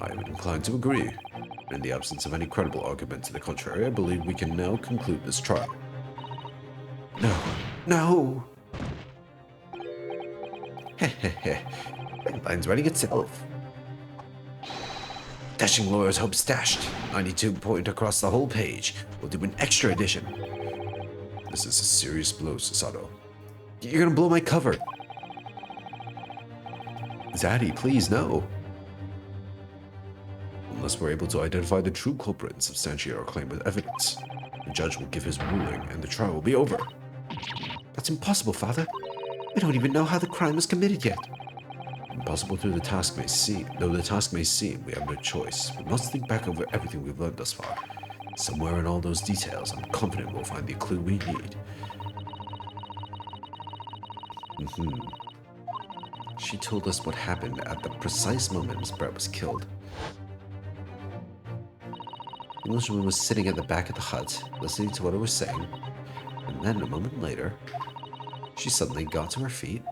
I am inclined to agree. In the absence of any credible argument to the contrary, I believe we can now conclude this trial. No. No! Hehehe. Headline's writing itself. Dashing lawyers hope stashed. 92 point across the whole page. We'll do an extra edition. This is a serious blow, Sasato. You're gonna blow my cover. Zaddy, please, no. Unless we're able to identify the true culprit and substantiate our claim with evidence, the judge will give his ruling and the trial will be over. That's impossible, Father. We don't even know how the crime was committed yet. Impossible though the task may seem, we have no choice. We must think back over everything we've learned thus far. Somewhere in all those details, I'm confident we'll find the clue we need. She told us what happened at the precise moment Miss Brett was killed. The Englishwoman was sitting at the back of the hut, listening to what I was saying, and then a moment later, she suddenly got to her feet,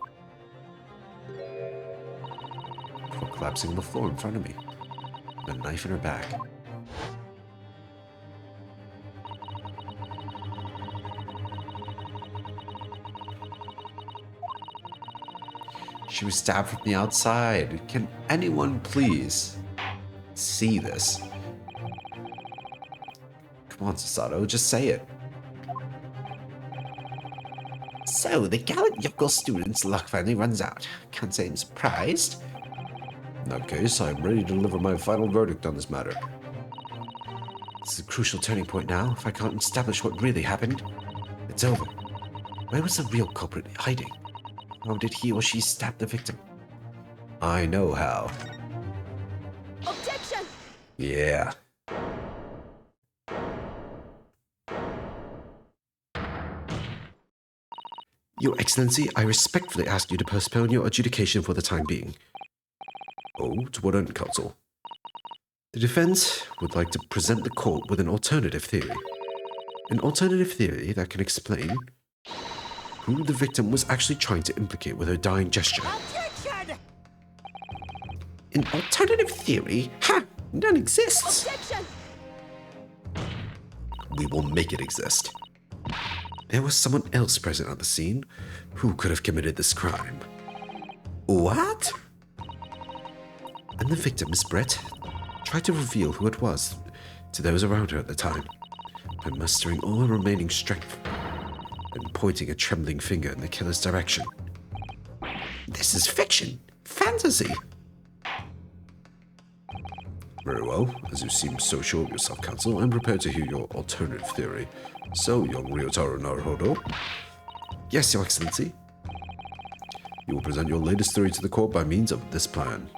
before collapsing on the floor in front of me, with a knife in her back. She was stabbed from the outside. Can anyone please see this? Come on, Sasato, just say it. So, the gallant yokel student's luck finally runs out. Can't say I'm surprised. In that case, I am ready to deliver my final verdict on this matter. This is a crucial turning point now. If I can't establish what really happened, it's over. Where was the real culprit hiding? How did he or she stab the victim? I know how. Objection! Yeah. Your Excellency, I respectfully ask you to postpone your adjudication for the time being. Oh, to what end, counsel? The defense would like to present the court with an alternative theory. An alternative theory that can explain who the victim was actually trying to implicate with her dying gesture. Objection! An alternative theory? Ha! None exists! Objection! We will make it exist. There was someone else present at the scene who could have committed this crime. What? And the victim, Miss Brett, tried to reveal who it was to those around her at the time by mustering all her remaining strength and pointing a trembling finger in the killer's direction. This is fiction! Fantasy! Very well. As you seem so sure of yourself, Counsel, I'm prepared to hear your alternative theory. So, young Ryotaro Naruhodo. Yes, Your Excellency. You will present your latest theory to the court by means of this plan.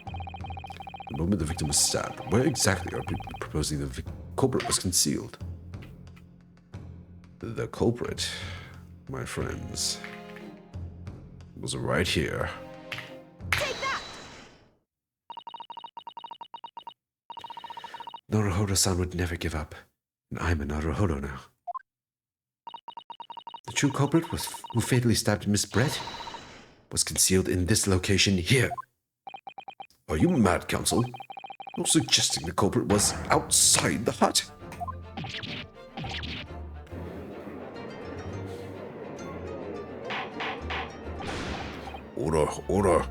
The moment the victim was stabbed, where exactly are people proposing the culprit was concealed? The culprit, my friends, was right here. Take that! Naruhodo-san would never give up, and I'm a Naruhodo now. The true culprit who fatally stabbed Miss Brett was concealed in this location here. Are you mad, Counsel? You're suggesting the culprit was outside the hut? Order, order.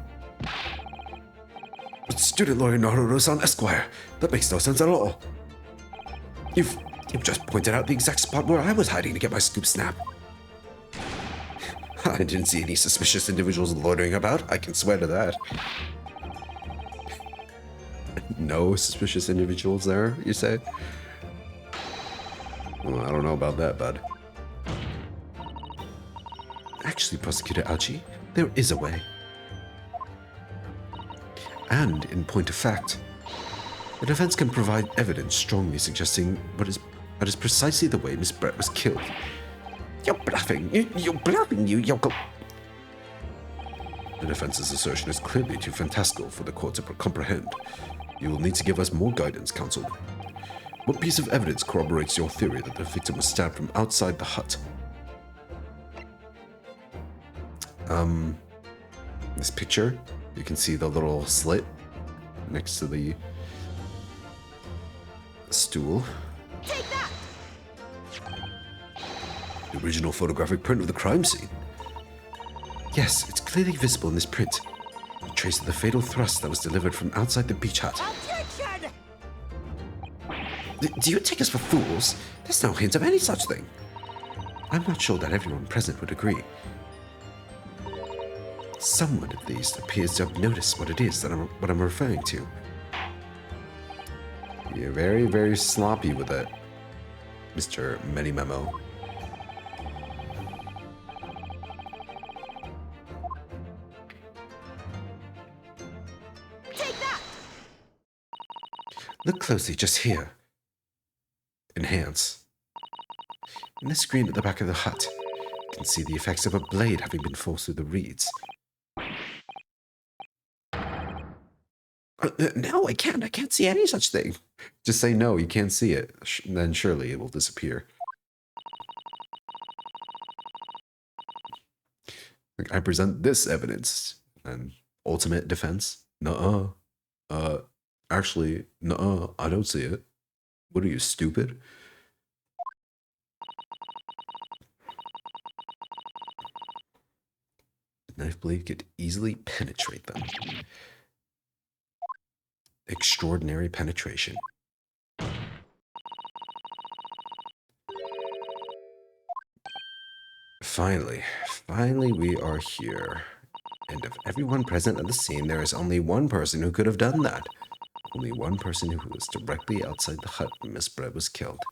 But student lawyer Naruto-san Esquire, that makes no sense at all. You've just pointed out the exact spot where I was hiding to get my scoop snap. I didn't see any suspicious individuals loitering about, I can swear to that. No suspicious individuals there, you say? Well, I don't know about that, bud. Actually, Prosecutor Aochi, there is a way. And, in point of fact, the defense can provide evidence strongly suggesting that is precisely the way Miss Brett was killed. You're bluffing! You're bluffing, you yokel! The defense's assertion is clearly too fantastical for the court to comprehend. You will need to give us more guidance, Counsel. What piece of evidence corroborates your theory that the victim was stabbed from outside the hut? This picture, you can see the little slit next to the stool. Take that! The original photographic print of the crime scene. Yes, it's clearly visible in this print. A trace of the fatal thrust that was delivered from outside the beach hut. Objection! Do you take us for fools? There's no hint of any such thing. I'm not sure that everyone present would agree. Someone, at least, appears to have noticed what it is that I'm referring to. You're very, very sloppy with it, Mr. Many Memo. Take that! Look closely just here. Enhance. In the screen at the back of the hut, you can see the effects of a blade having been forced through the reeds. No, I can't see any such thing. Just say no, you can't see it, and then surely it will disappear. I present this evidence, and ultimate defense. Nuh-uh. Actually, nuh-uh, I don't see it. What are you, stupid? The knife blade could easily penetrate them. Extraordinary penetration. Finally we are here. And of everyone present at the scene, there is only one person who could have done that. Only one person who was directly outside the hut when Miss Brett was killed.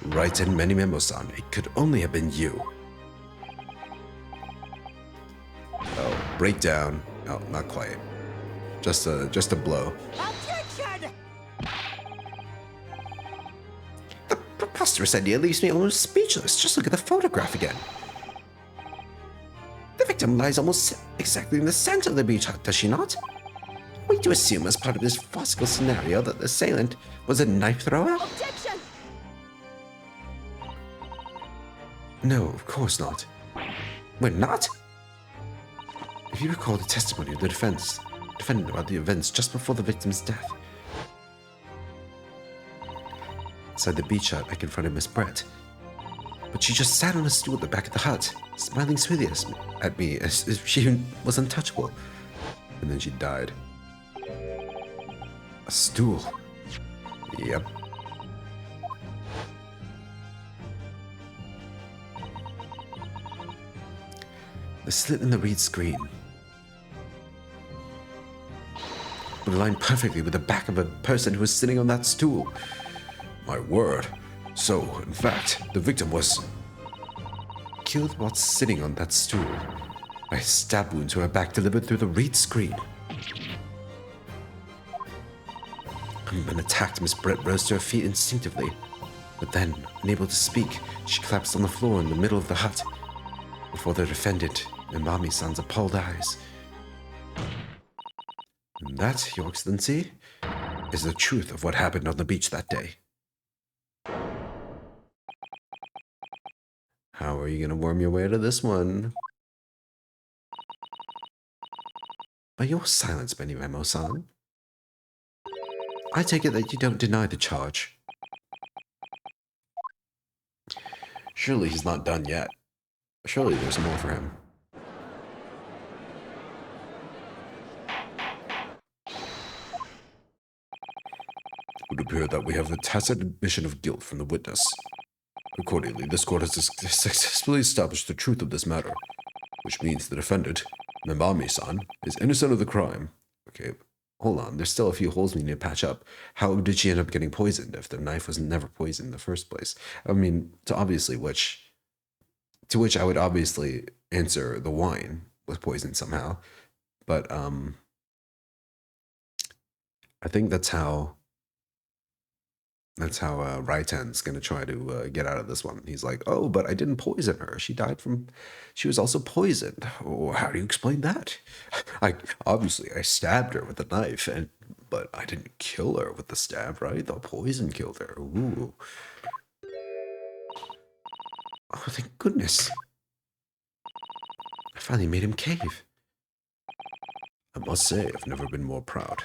Right, and Many Memo-san, it could only have been you. Oh, breakdown. Oh, not quite. Just a blow. Objection! The preposterous idea leaves me almost speechless. Just look at the photograph again. The victim lies almost exactly in the center of the beach hut, does she not? Are we to assume as part of this farcical scenario that the assailant was a knife thrower? Objection! No, of course not. We're not? If you recall the testimony of the defendant about the events just before the victim's death. Inside the beach hut, I confronted Miss Brett. But she just sat on a stool at the back of the hut, smiling sweetly at me as if she was untouchable. And then she died. A stool. Yep. The slit in the reed screen would align perfectly with the back of a person who was sitting on that stool. My word. So, in fact, the victim was killed while sitting on that stool by a stab wound to her back delivered through the reed screen. When attacked, Miss Brett rose to her feet instinctively, but then, unable to speak, she collapsed on the floor in the middle of the hut before the defendant and Mami-san's appalled eyes. And that, Your Excellency, is the truth of what happened on the beach that day. How are you going to worm your way out of this one? By your silence, Benny Ramo-san, I take it that you don't deny the charge. Surely he's not done yet. Surely there's more for him. It would appear that we have the tacit admission of guilt from the witness. Accordingly, this court has successfully established the truth of this matter, which means the defendant, Memami-san, is innocent of the crime. Okay, hold on. There's still a few holes we need to patch up. How did she end up getting poisoned if the knife was never poisoned in the first place? I mean, to which I would obviously answer the wine was poisoned somehow. But I think that's how Raitan's going to try to get out of this one. He's like, oh, but I didn't poison her. She was also poisoned. Oh, how do you explain that? I stabbed her with the knife, but I didn't kill her with the stab, right? The poison killed her. Ooh. Oh, thank goodness. I finally made him cave. I must say, I've never been more proud.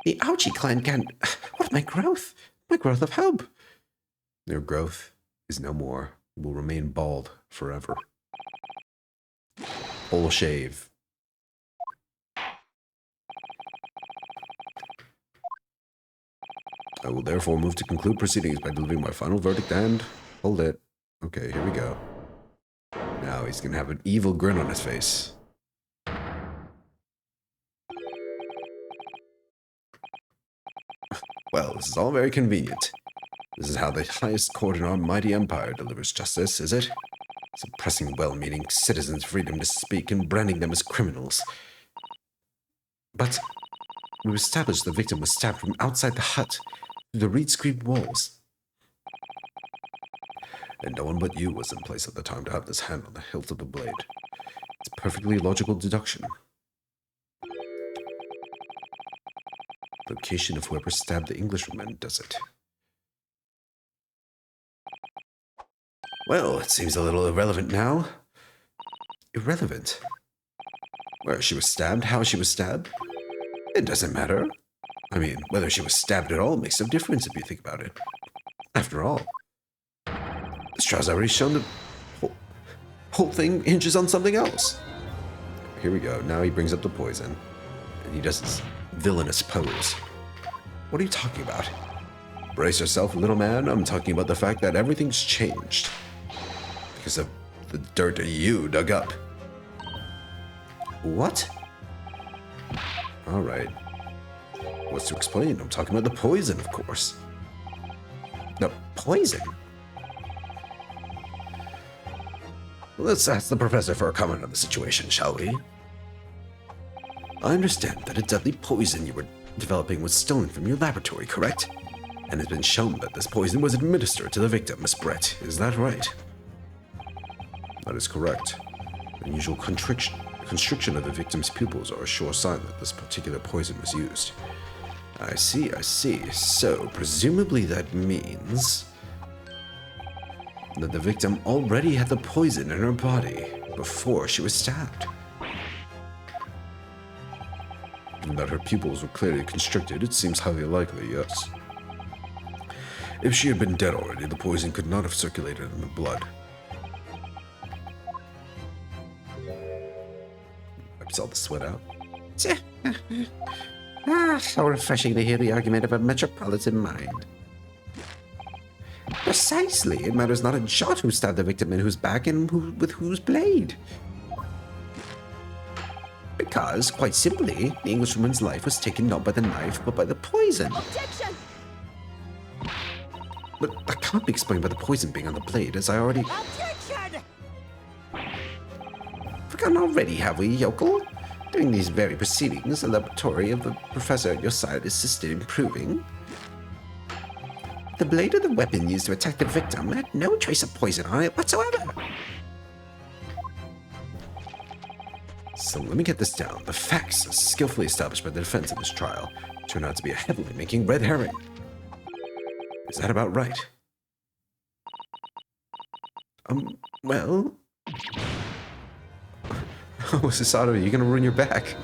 The Ouchie clan can... What of my growth? My growth of hope. Your growth is no more. It will remain bald forever. Full shave. I will therefore move to conclude proceedings by delivering my final verdict and... Hold it. Okay, here we go. Now he's gonna have an evil grin on his face. Well, this is all very convenient. This is how the highest court in our mighty empire delivers justice, is it? Suppressing well-meaning citizens' freedom to speak and branding them as criminals. But we established the victim was stabbed from outside the hut through the reed-screened walls. And no one but you was in place at the time to have this hand on the hilt of the blade. It's a perfectly logical deduction. Location of whoever stabbed the Englishwoman does it. Well, it seems a little irrelevant now. Irrelevant? Where she was stabbed, how she was stabbed? It doesn't matter. I mean, whether she was stabbed at all makes no difference if you think about it. After all, this trial's already shown the whole thing hinges on something else. Here we go. Now he brings up the poison. And he does this villainous pose. What are you talking about? Brace yourself, little man. I'm talking about the fact that everything's changed. Because of the dirt you dug up. What? Alright. What's to explain? I'm talking about the poison, of course. The poison? Let's ask the professor for a comment on the situation, shall we? I understand that a deadly poison you were developing was stolen from your laboratory, correct? And it's been shown that this poison was administered to the victim, Miss Brett. Is that right? That is correct. Unusual constriction of the victim's pupils are a sure sign that this particular poison was used. I see. So, presumably that means that the victim already had the poison in her body before she was stabbed. And that her pupils were clearly constricted, it seems highly likely, yes. If she had been dead already, the poison could not have circulated in the blood. Wipes all the sweat out. How refreshing to hear the argument of a metropolitan mind. Precisely. It matters not a jot who stabbed the victim in whose back and with whose blade. Because, quite simply, the Englishwoman's life was taken not by the knife, but by the poison. Objection! But that can't be explained by the poison being on the blade, as I already... Objection! Forgotten already, have we, yokel? During these very proceedings, the laboratory of the professor at your side assisted in proving the blade of the weapon used to attack the victim had no trace of poison on it whatsoever. So let me get this down. The facts, as skillfully established by the defense in this trial, turn out to be a heavily making red herring. Is that about right? Well... Oh, Sasato, are you gonna ruin your back?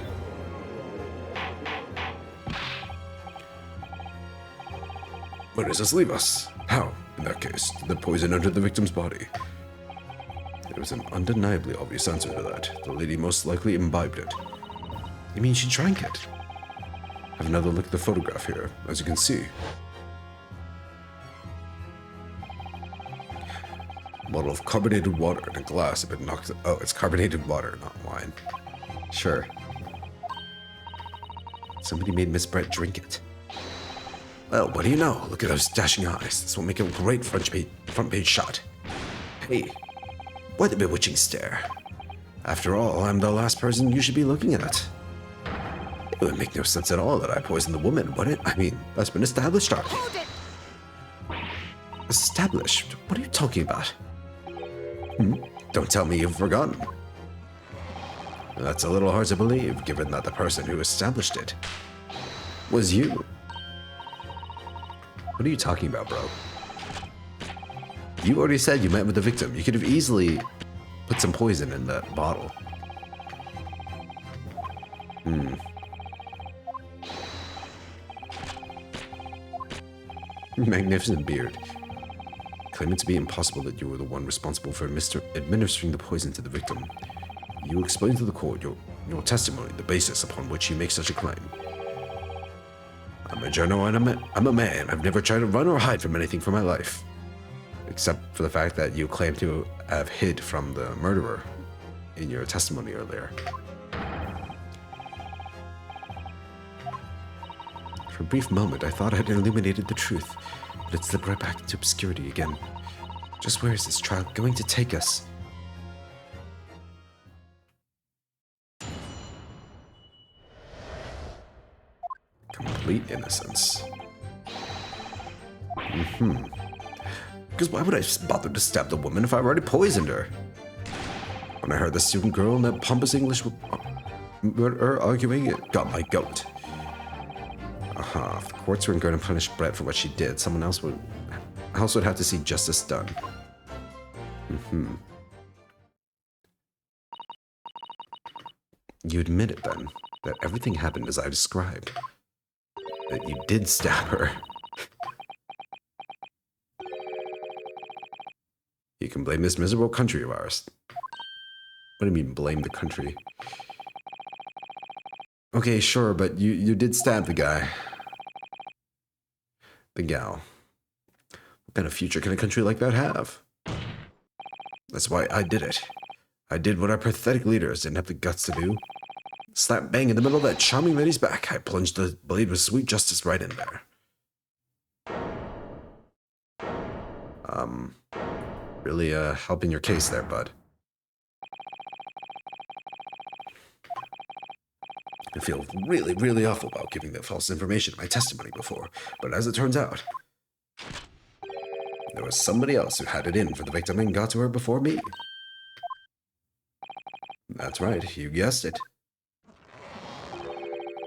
Where does this leave us? How, in that case, did the poison enter the victim's body? There was an undeniably obvious answer to that. The lady most likely imbibed it. You mean she drank it? Have another look at the photograph here, as you can see. A bottle of carbonated water in a glass have been knocked... Oh, it's carbonated water, not wine. Sure. Somebody made Miss Brett drink it. Well, what do you know? Look at those dashing eyes. This will make a great front page shot. Hey, what a bewitching stare. After all, I'm the last person you should be looking at. It would make no sense at all that I poisoned the woman, would it? I mean, that's been established already. Hold it! Established? What are you talking about? Don't tell me you've forgotten. That's a little hard to believe, given that the person who established it was you. What are you talking about, bro? You already said you met with the victim. You could have easily put some poison in that bottle. Magnificent beard. Claim it to be impossible that you were the one responsible for administering the poison to the victim. You explain to the court your testimony, the basis upon which you make such a claim. I'm a journal and I'm a man. I've never tried to run or hide from anything for my life. Except for the fact that you claim to have hid from the murderer in your testimony earlier. For a brief moment, I thought I'd illuminated the truth, but it slipped right back into obscurity again. Just where is this trial going to take us? Complete innocence. Because why would I bother to stab the woman if I've already poisoned her? When I heard the student girl in that pompous English murderer arguing, it got my goat. If the courts weren't going to punish Brett for what she did, someone else would have to see justice done. You admit it then, that everything happened as I described. That you did stab her. You can blame this miserable country of ours. What do you mean, blame the country? Okay, sure, but you did stab the guy. The gal. What kind of future can a country like that have? That's why I did it. I did what our pathetic leaders didn't have the guts to do. Slap bang in the middle of that charming lady's back, I plunged the blade with sweet justice right in there. Really, helping your case there, bud. I feel really, really awful about giving that false information in my testimony before, but as it turns out, there was somebody else who had it in for the victim and got to her before me. That's right, you guessed it.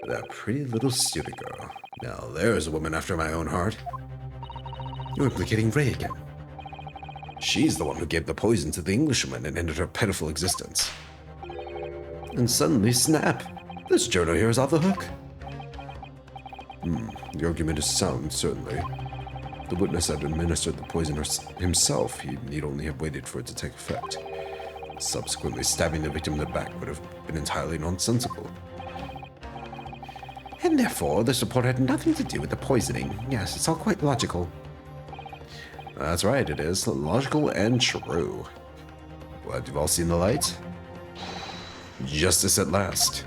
That pretty little student girl. Now there's a woman after my own heart. You're implicating Ray again. She's the one who gave the poison to the Englishwoman and ended her pitiful existence. And suddenly, snap! This journal here is off the hook. The argument is sound, certainly. If the witness had administered the poison himself, he need only have waited for it to take effect. Subsequently, stabbing the victim in the back would have been entirely nonsensical. And therefore, this report had nothing to do with the poisoning. Yes, it's all quite logical. That's right, it is. Logical and true. What, you've all seen the light? Justice at last.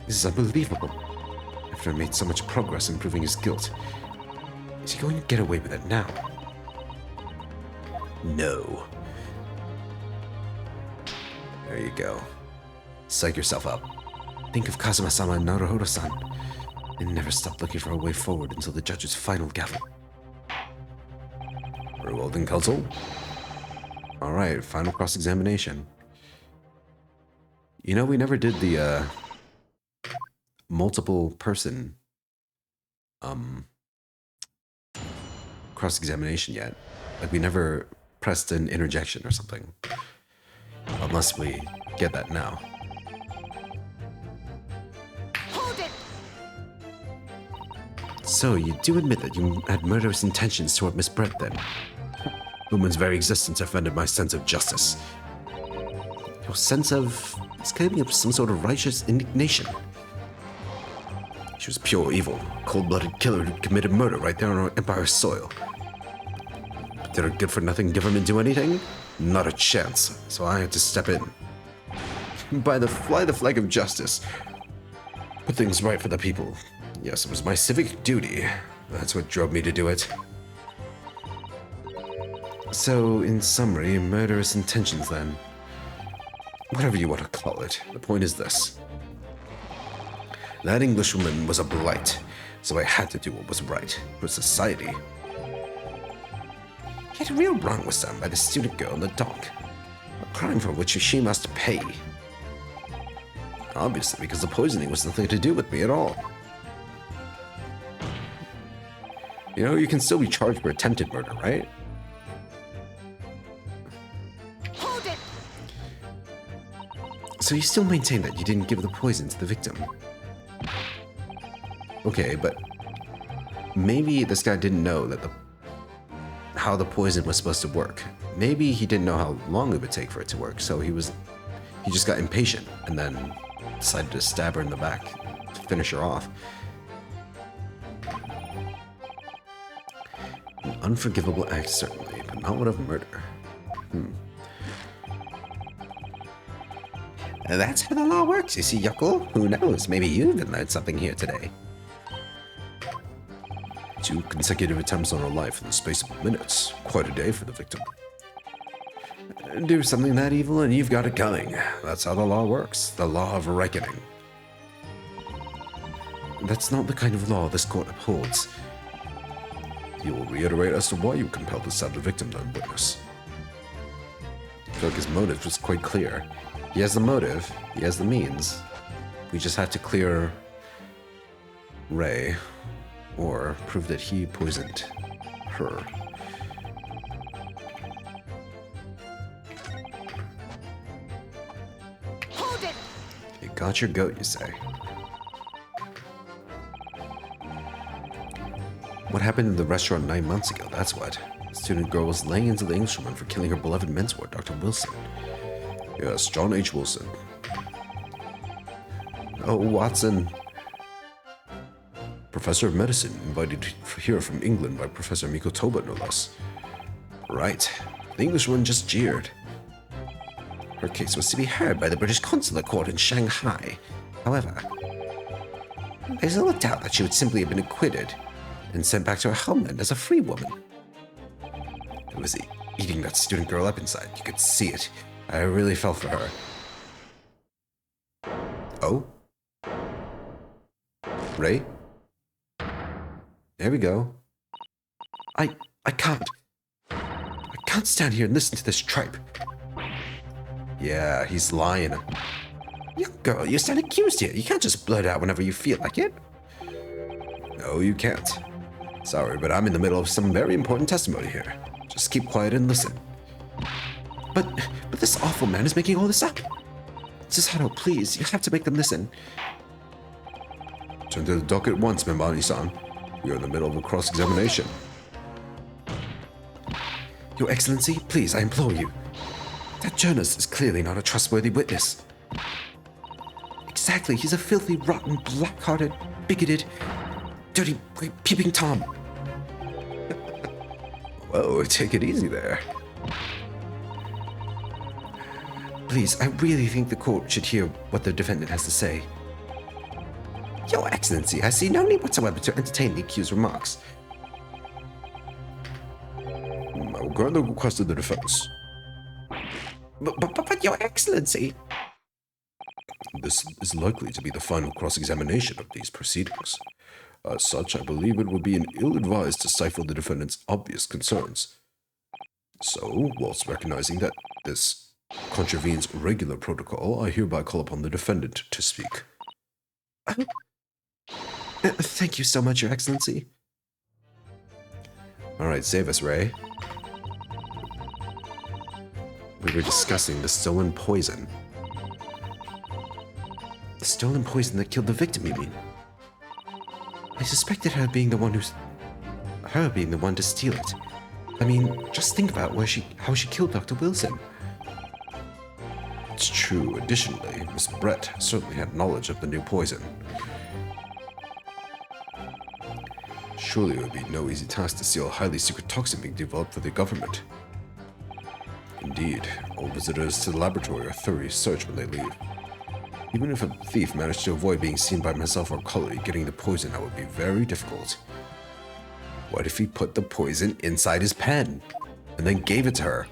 This is unbelievable. After I made so much progress in proving his guilt, is he going to get away with it now? No. There you go. Psych yourself up. Think of Kazuma-sama and Naruhodo-san, and never stop looking for a way forward until the judge's final gavel. Very well then, counsel. Alright, final cross-examination. You know, we never did the, multiple person, cross-examination yet. Like, we never pressed an interjection or something. Unless we get that now. Hold it! So, you do admit that you had murderous intentions toward Miss Brett, then? Woman's very existence offended my sense of justice. Your sense of... it's claiming of some sort of righteous indignation. She was pure evil, cold-blooded killer who committed murder right there on our empire's soil. But did our good-for-nothing government do anything? Not a chance, so I had to step in. Fly the flag of justice. Put things right for the people. Yes, it was my civic duty. That's what drove me to do it. So, in summary, murderous intentions then. Whatever you want to call it, the point is this. That Englishwoman was a blight, so I had to do what was right for society. Yet a real wrong was done by the student girl in the dock, a crime for which she must pay. Obviously, because the poisoning was nothing to do with me at all. You know, you can still be charged for attempted murder, right? Hold it! So you still maintain that you didn't give the poison to the victim? Okay, but maybe this guy didn't know that how the poison was supposed to work. Maybe he didn't know how long it would take for it to work, so he just got impatient and then decided to stab her in the back to finish her off. An unforgivable act, certainly, but not one of murder. That's how the law works, you see, Yuckle. Who knows? Maybe you even learned something here today. 2 consecutive attempts on her life in the space of minutes. Quite a day for the victim. Do something that evil and you've got it coming. That's how the law works. The law of reckoning. That's not the kind of law this court upholds. You will reiterate as to why you compelled to stab the victim, then, witness. I feel like his motive was quite clear. He has the motive, he has the means. We just have to clear Ray, or prove that he poisoned her. Hold it! You got your goat, you say? What happened in the restaurant 9 months ago, that's what. The student girl was laying into the Englishwoman for killing her beloved mentor, Dr. Wilson. Yes, John H. Wilson. Oh, Watson. Professor of Medicine, invited here from England by Professor Mikotoba, no less. Right. The Englishwoman just jeered. Her case was to be heard by the British Consular Court in Shanghai. However, there's little doubt that she would simply have been acquitted and sent back to her homeland as a free woman. It was eating that student girl up inside. You could see it. I really felt for her. Oh? Ray? There we go. I can't stand here and listen to this tripe. Yeah, he's lying. Young girl, you stand accused here. You can't just blurt out whenever you feel like it. No, you can't. Sorry, but I'm in the middle of some very important testimony here. Just keep quiet and listen. But this awful man is making all this up. Susato, please, you have to make them listen. Turn to the docket once, Mimani-san. We are in the middle of a cross-examination. Your Excellency, please, I implore you. That journalist is clearly not a trustworthy witness. Exactly. He's a filthy, rotten, black-hearted, bigoted, dirty, peeping Tom. Whoa, take it easy there. Please, I really think the court should hear what the defendant has to say. Your Excellency, I see no need whatsoever to entertain the accused's remarks. I will grant the request of the defense. But Your Excellency... This is likely to be the final cross-examination of these proceedings. As such, I believe it would be ill-advised to stifle the defendant's obvious concerns. So, whilst recognizing that this contravenes regular protocol, I hereby call upon the defendant to speak. Thank you so much, Your Excellency. Alright, save us, Ray. We were discussing the stolen poison. The stolen poison that killed the victim, you mean? I suspected her being the one to steal it. I mean, just think about how she killed Dr. Wilson. It's true. Additionally, Miss Brett certainly had knowledge of the new poison. Surely it would be no easy task to steal a highly secret toxin being developed for the government. Indeed, all visitors to the laboratory are thoroughly searched when they leave. Even if a thief managed to avoid being seen by myself or Cully, getting the poison out would be very difficult. What if he put the poison inside his pen and then gave it to her?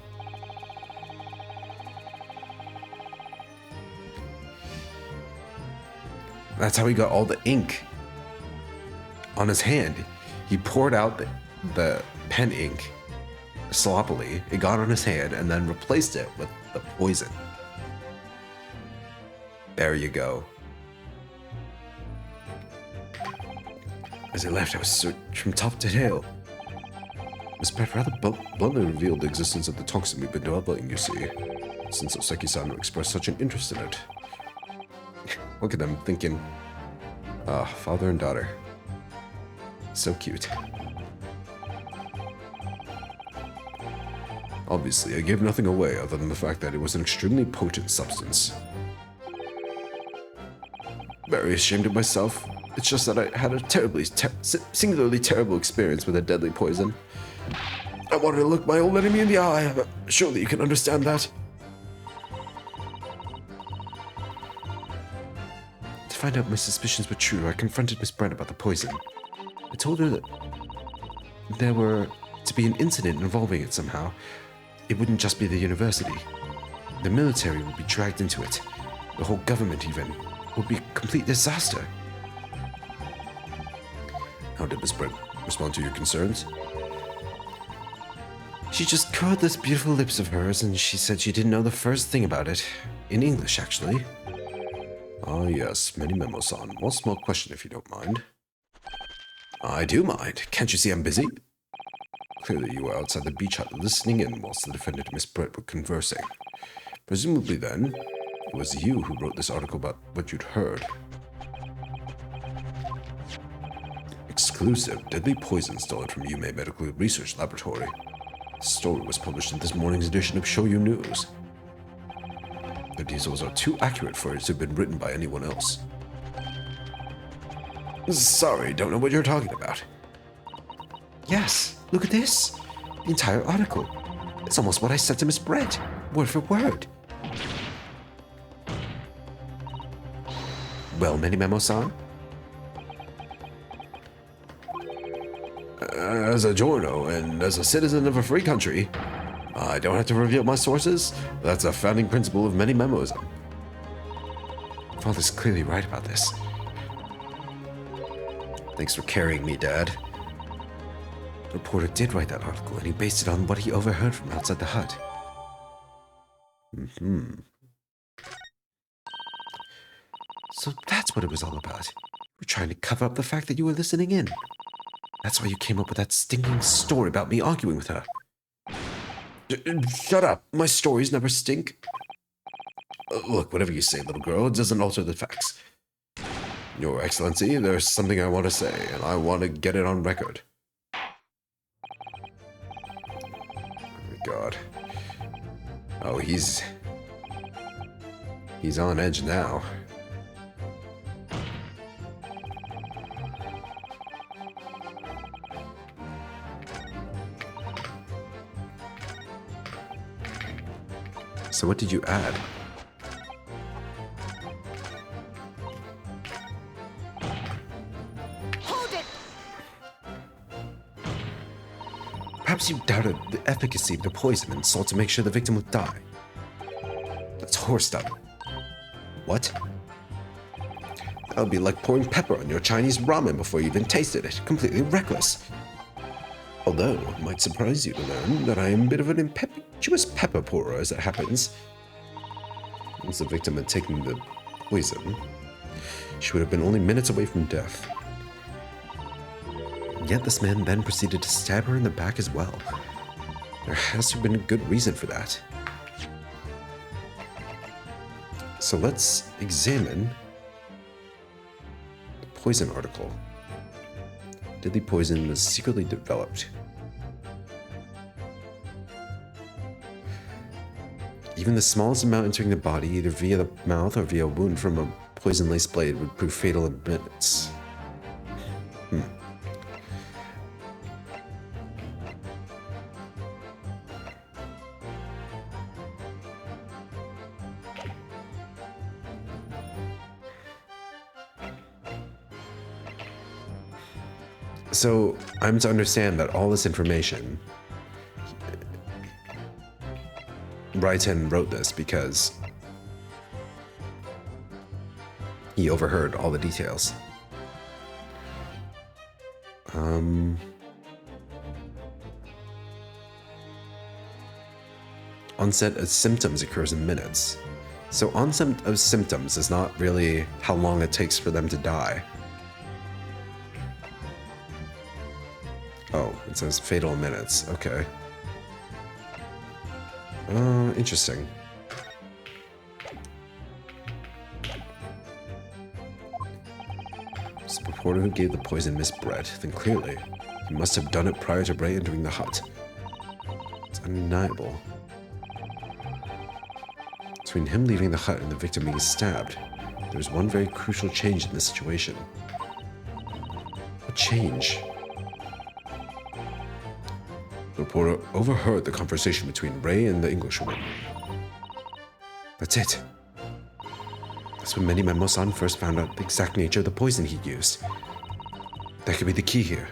That's how he got all the ink on his hand. He poured out the pen ink sloppily. It got on his hand and then replaced it with the poison. There you go. As I left, I was searched from top to tail. Miss Brett rather bluntly revealed the existence of the toxin we've been developing, you see, since Oseki-san expressed such an interest in it. Look at them thinking, father and daughter. So cute. Obviously, I gave nothing away other than the fact that it was an extremely potent substance. Very ashamed of myself. It's just that I had a singularly terrible experience with a deadly poison. I wanted to look my old enemy in the eye, but surely you can understand that. To find out my suspicions were true, I confronted Miss Brent about the poison. I told her that there were to be an incident involving it somehow. It wouldn't just be the university. The military would be dragged into it. The whole government even would be a complete disaster. How did Miss Brent respond to your concerns? She just curled those beautiful lips of hers and she said she didn't know the first thing about it. In English, actually. Ah, yes, many memos-san. One small question if you don't mind. I do mind. Can't you see I'm busy? Clearly you were outside the beach hut listening in whilst the defendant and Miss Brett were conversing. Presumably then, it was you who wrote this article about what you'd heard. Exclusive deadly poison stolen from Yume Medical Research Laboratory. The story was published in this morning's edition of Shoyu News. The details are too accurate for it to have been written by anyone else. Sorry, don't know what you're talking about. Yes, look at this. The entire article. It's almost what I said to Miss Brett, word for word. Well, Many Memo-san? As a Giorno and as a citizen of a free country, I don't have to reveal my sources. That's a founding principle of many memos. Father's clearly right about this. Thanks for carrying me, Dad. The reporter did write that article, and he based it on what he overheard from outside the hut. So that's what it was all about. We're trying to cover up the fact that you were listening in. That's why you came up with that stinking story about me arguing with her. Shut up. My stories never stink. Look, whatever you say, little girl, it doesn't alter the facts. Your Excellency, there's something I want to say, and I want to get it on record. Oh my god. Oh, he's on edge now. So what did you add? Hold it! Perhaps you doubted the efficacy of the poison and sought to make sure the victim would die. That's horse dung. What? That would be like pouring pepper on your Chinese ramen before you even tasted it. Completely reckless. Although, it might surprise you to learn that I am a bit of an impetuous pepper pourer as it happens. Once the victim had taken the poison, she would have been only minutes away from death. Yet this man then proceeded to stab her in the back as well. There has to have been a good reason for that. So let's examine the poison article. Deadly poison was secretly developed. Even the smallest amount entering the body, either via the mouth or via a wound from a poison-laced blade, would prove fatal in minutes. So I'm to understand that all this information, Raiten wrote this because he overheard all the details. Onset of symptoms occurs in minutes. So onset of symptoms is not really how long it takes for them to die. Oh, it says fatal minutes. Okay. Interesting. So the reporter who gave the poison misbred, then clearly, he must have done it prior to Ray entering the hut. It's undeniable. Between him leaving the hut and the victim being stabbed, there was one very crucial change in the situation. What change? The reporter overheard the conversation between Ray and the Englishwoman. That's it. That's when Many Memo-san first found out the exact nature of the poison he'd used. That could be the key here.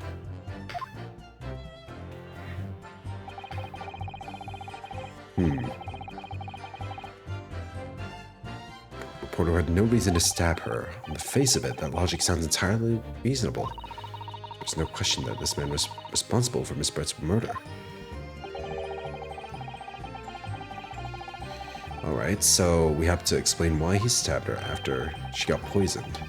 Reporter had no reason to stab her. On the face of it, that logic sounds entirely reasonable. There's no question that this man was responsible for Miss Brett's murder. Alright, so we have to explain why he stabbed her after she got poisoned.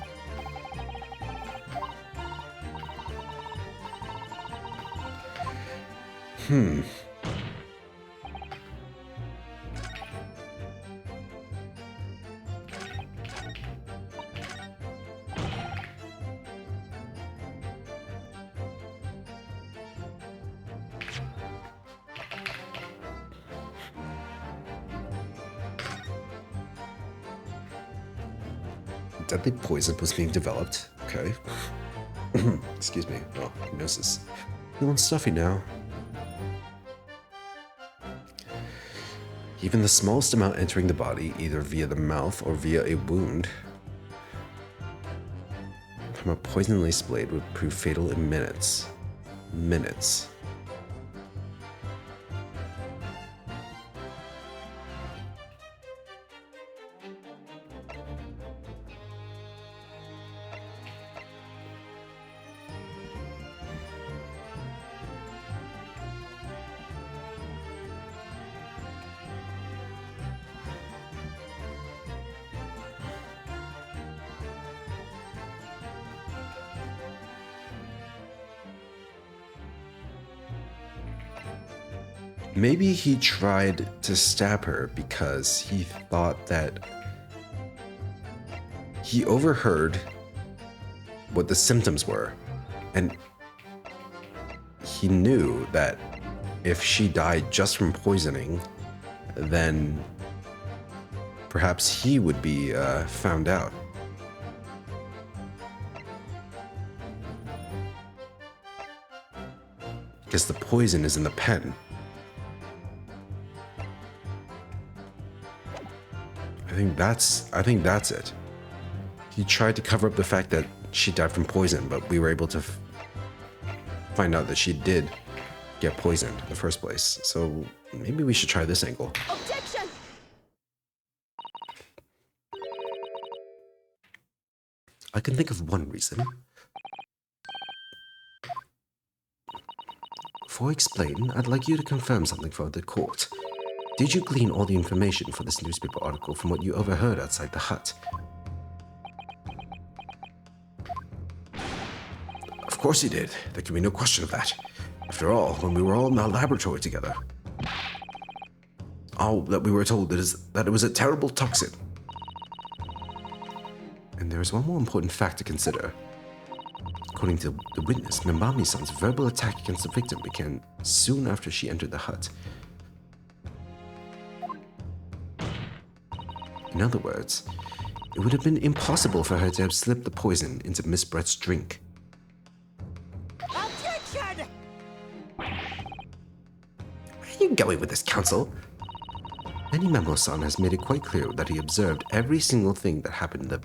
Deadly poison was being developed. Okay. Excuse me. Oh, my nose is feeling stuffy now. Even the smallest amount entering the body, either via the mouth or via a wound from a poison-laced blade, would prove fatal in minutes. Minutes. Maybe he tried to stab her because he thought that he overheard what the symptoms were, and he knew that if she died just from poisoning, then perhaps he would be found out. Because the poison is in the pen. I think that's it. He tried to cover up the fact that she died from poison, but we were able to find out that she did get poisoned in the first place. So maybe we should try this angle. Objection! I can think of one reason. Before I explain, I'd like you to confirm something for the court. Did you glean all the information for this newspaper article from what you overheard outside the hut? Of course you did. There can be no question of that. After all, when we were all in our laboratory together, all that we were told is that it was a terrible toxin. And there is one more important fact to consider. According to the witness, Mimami-san's verbal attack against the victim began soon after she entered the hut. In other words, it would have been impossible for her to have slipped the poison into Miss Brett's drink. Objection! Where are you going with this, counsel? Memo-san has made it quite clear that he observed every single thing that happened in the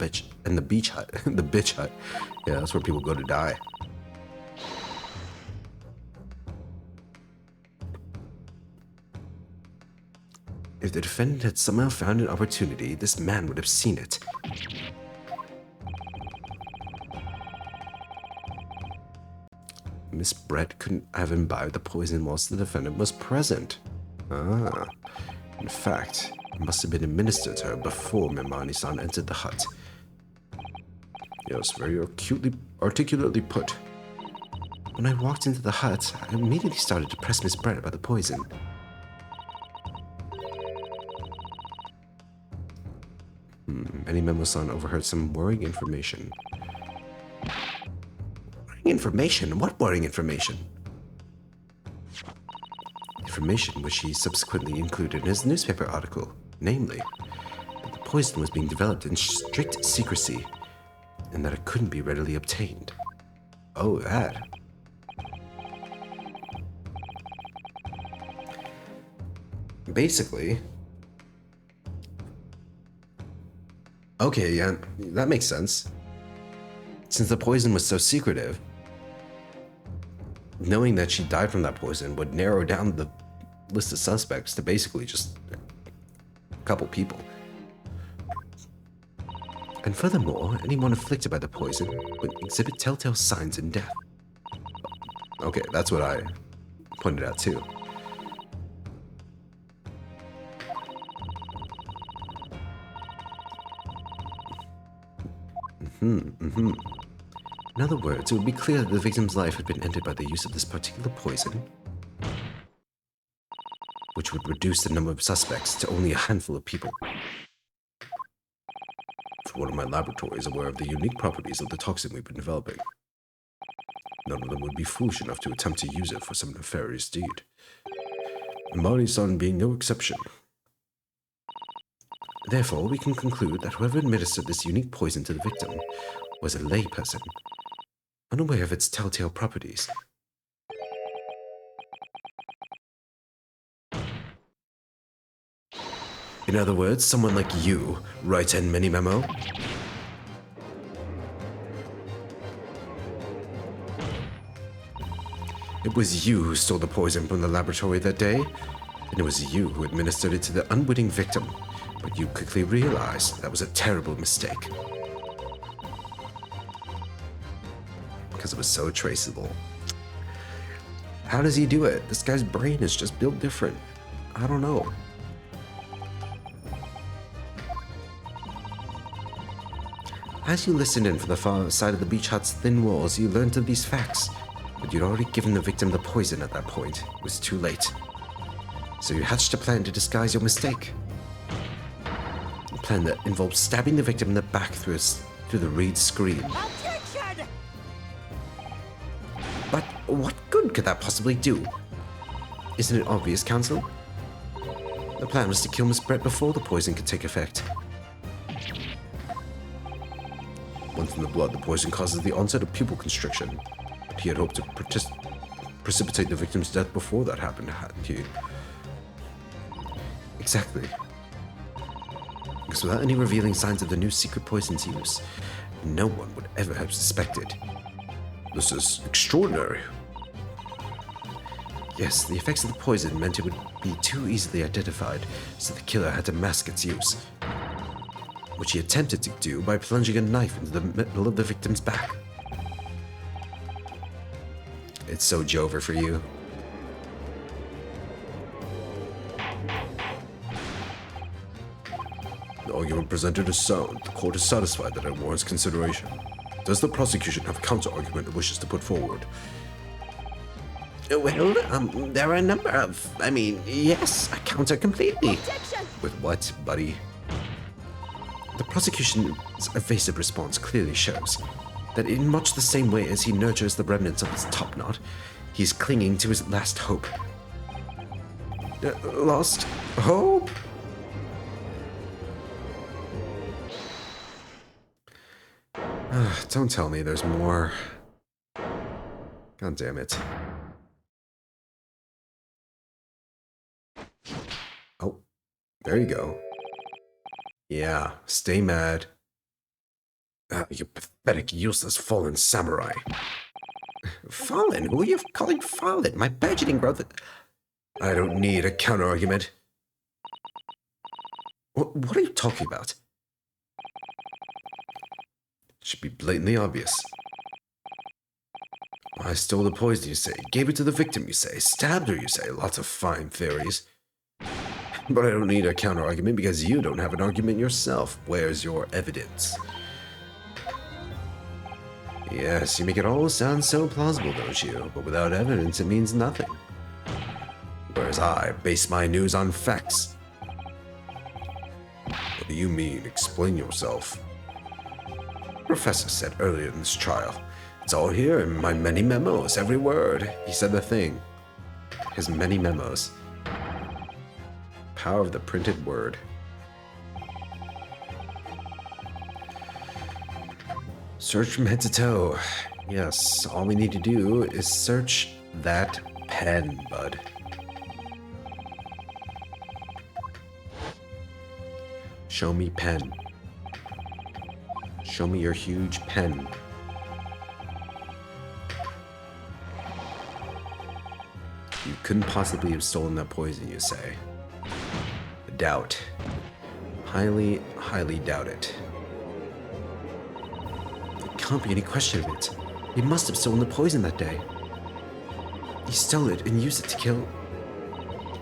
beach hut. The bitch hut. Yeah, that's where people go to die. If the defendant had somehow found an opportunity, this man would have seen it. Miss Brett couldn't have imbibed the poison whilst the defendant was present. Ah. In fact, it must have been administered to her before Mimani-san entered the hut. Yes, very articulately put. When I walked into the hut, I immediately started to press Miss Brett about the poison. Memo-san overheard some worrying information. Worrying information? What worrying information? Information which he subsequently included in his newspaper article, namely, that the poison was being developed in strict secrecy, and that it couldn't be readily obtained. Oh, that. Basically, okay, yeah, that makes sense. Since the poison was so secretive, knowing that she died from that poison would narrow down the list of suspects to basically just a couple people. And furthermore, anyone afflicted by the poison would exhibit telltale signs in death. Okay, that's what I pointed out too. In other words, it would be clear that the victim's life had been ended by the use of this particular poison, which would reduce the number of suspects to only a handful of people. For one of my laboratories aware of the unique properties of the toxin we've been developing, none of them would be foolish enough to attempt to use it for some nefarious deed. Mimani-san being no exception. Therefore, we can conclude that whoever administered this unique poison to the victim was a layperson, unaware of its telltale properties. In other words, someone like you, right in Memo? It was you who stole the poison from the laboratory that day, and it was you who administered it to the unwitting victim, but you quickly realized that was a terrible mistake. Because it was so traceable. How does he do it? This guy's brain is just built different. I don't know. As you listened in from the far side of the beach hut's thin walls, you learned of these facts. But you'd already given the victim the poison at that point. It was too late. So you hatched a plan to disguise your mistake. A plan that involved stabbing the victim in the back through the reed screen. Objection! But what good could that possibly do? Isn't it obvious, counsel? The plan was to kill Miss Brett before the poison could take effect. Once in the blood, the poison causes the onset of pupil constriction. But he had hoped to precipitate the victim's death before that happened, hadn't he? Exactly. Because without any revealing signs of the new secret poison's use, no one would ever have suspected. This is extraordinary. Yes, the effects of the poison meant it would be too easily identified, so the killer had to mask its use, which he attempted to do by plunging a knife into the middle of the victim's back. It's so Jover for you. The argument presented is sound. The court is satisfied that it warrants consideration. Does the prosecution have a counter-argument it wishes to put forward? Well, there are a number of... yes, I counter completely. Objection! With what, buddy? The prosecution's evasive response clearly shows that in much the same way as he nurtures the remnants of his top knot, he's clinging to his last hope. Lost hope? Don't tell me there's more. God damn it. Oh, there you go. Yeah, stay mad. You pathetic, useless, fallen samurai. Fallen? Who are you calling fallen? My burgeoning growth... I don't need a counter-argument. What are you talking about? Should be blatantly obvious. I stole the poison, you say. Gave it to the victim, you say. Stabbed her, you say. Lots of fine theories. But I don't need a counter-argument because you don't have an argument yourself. Where's your evidence? Yes, you make it all sound so plausible, don't you? But without evidence, it means nothing. Whereas I base my news on facts. What do you mean? Explain yourself. The professor said earlier in this trial. It's all here in my many memos, every word. He said the thing. His many memos. Power of the printed word. Search from head to toe. Yes, all we need to do is search that pen, bud. Show me pen. Show me your huge pen. You couldn't possibly have stolen that poison, you say? Doubt. Highly, highly doubt it. There can't be any question of it. He must have stolen the poison that day. He stole it and used it to kill...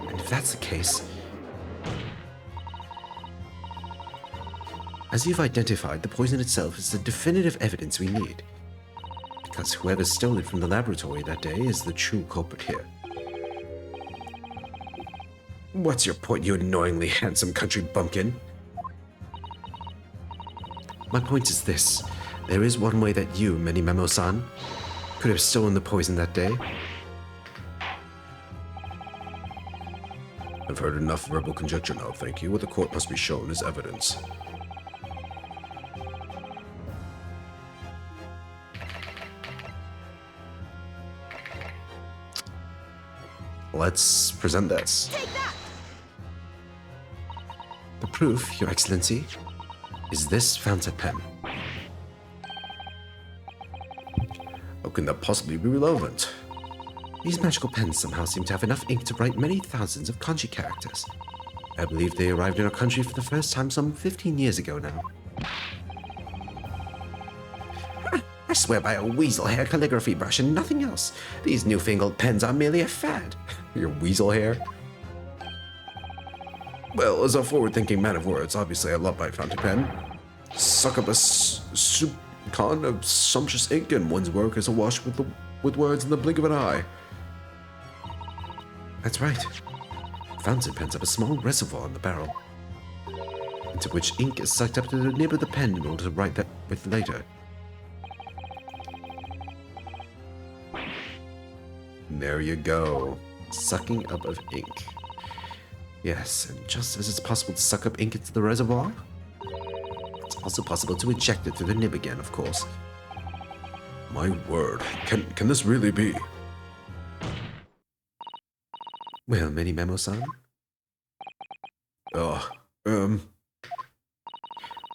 And if that's the case... As you've identified, the poison itself is the definitive evidence we need. Because whoever stole it from the laboratory that day is the true culprit here. What's your point, you annoyingly handsome country bumpkin? My point is this. There is one way that you, Memo-san, could have stolen the poison that day. I've heard enough verbal conjecture now, thank you. What the court must be shown is evidence. Let's present this. Take that! The proof, Your Excellency, is this fountain pen. How can that possibly be relevant? These magical pens somehow seem to have enough ink to write many thousands of kanji characters. I believe they arrived in our country for the first time some 15 years ago now. I swear by a weasel hair calligraphy brush and nothing else. These newfangled pens are merely a fad. Your weasel hair? Well, as a forward-thinking man of words, obviously I love my fountain pen. Suck up a soup con of sumptuous ink, and one's work is awash with words in the blink of an eye. That's right. Fountain pens have a small reservoir in the barrel, into which ink is sucked up to the nib of the pen in order to write that with later. There you go. Sucking up of ink. Yes, and just as it's possible to suck up ink into the reservoir, it's also possible to eject it through the nib again, of course. My word, can this really be? Well, Memo-san?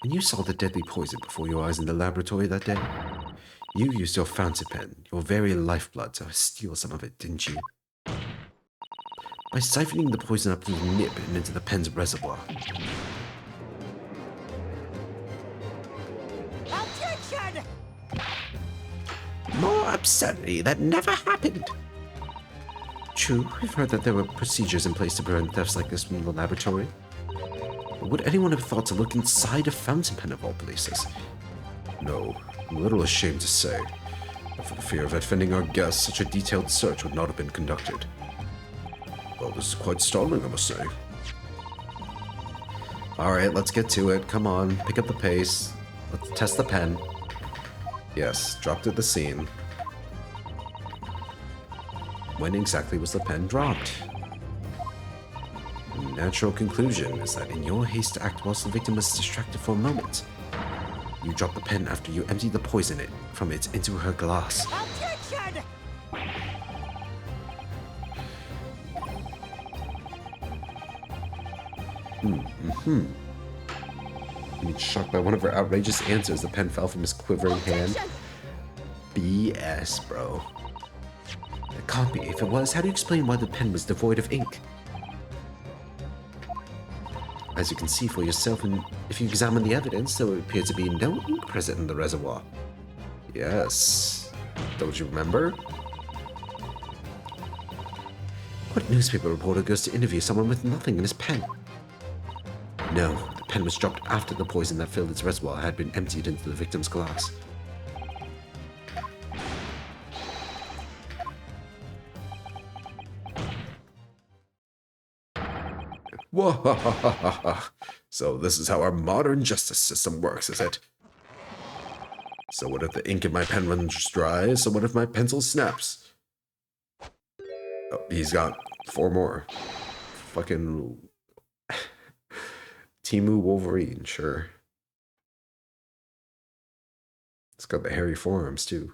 And you saw the deadly poison before your eyes in the laboratory that day? You used your fountain pen, your very lifeblood, to steal some of it, didn't you? By siphoning the poison up through the nib and into the pen's reservoir. Objection! More absurdity that never happened. True, we've heard that there were procedures in place to prevent thefts like this from the laboratory. But would anyone have thought to look inside a fountain pen of all places? No, I'm a little ashamed to say. But for the fear of offending our guests, such a detailed search would not have been conducted. Well, this is quite startling, I must say. Alright, let's get to it. Come on, pick up the pace. Let's test the pen. Yes, dropped at the scene. When exactly was the pen dropped? The natural conclusion is that in your haste to act whilst the victim was distracted for a moment, you dropped the pen after you emptied the poison from it into her glass. Objection! Being shocked by one of her outrageous answers, the pen fell from his quivering hand. Objection! BS, bro. It can't be. If it was, how do you explain why the pen was devoid of ink? As you can see for yourself, and if you examine the evidence, there would appear to be no ink present in the reservoir. Yes. Don't you remember? What newspaper reporter goes to interview someone with nothing in his pen? No, the pen was dropped after the poison that filled its reservoir had been emptied into the victim's glass. Whoa! So this is how our modern justice system works, is it? So what if the ink in my pen runs dry? So what if my pencil snaps? Oh, he's got 4 more. Fucking Timu Wolverine, sure. It's got the hairy forearms too.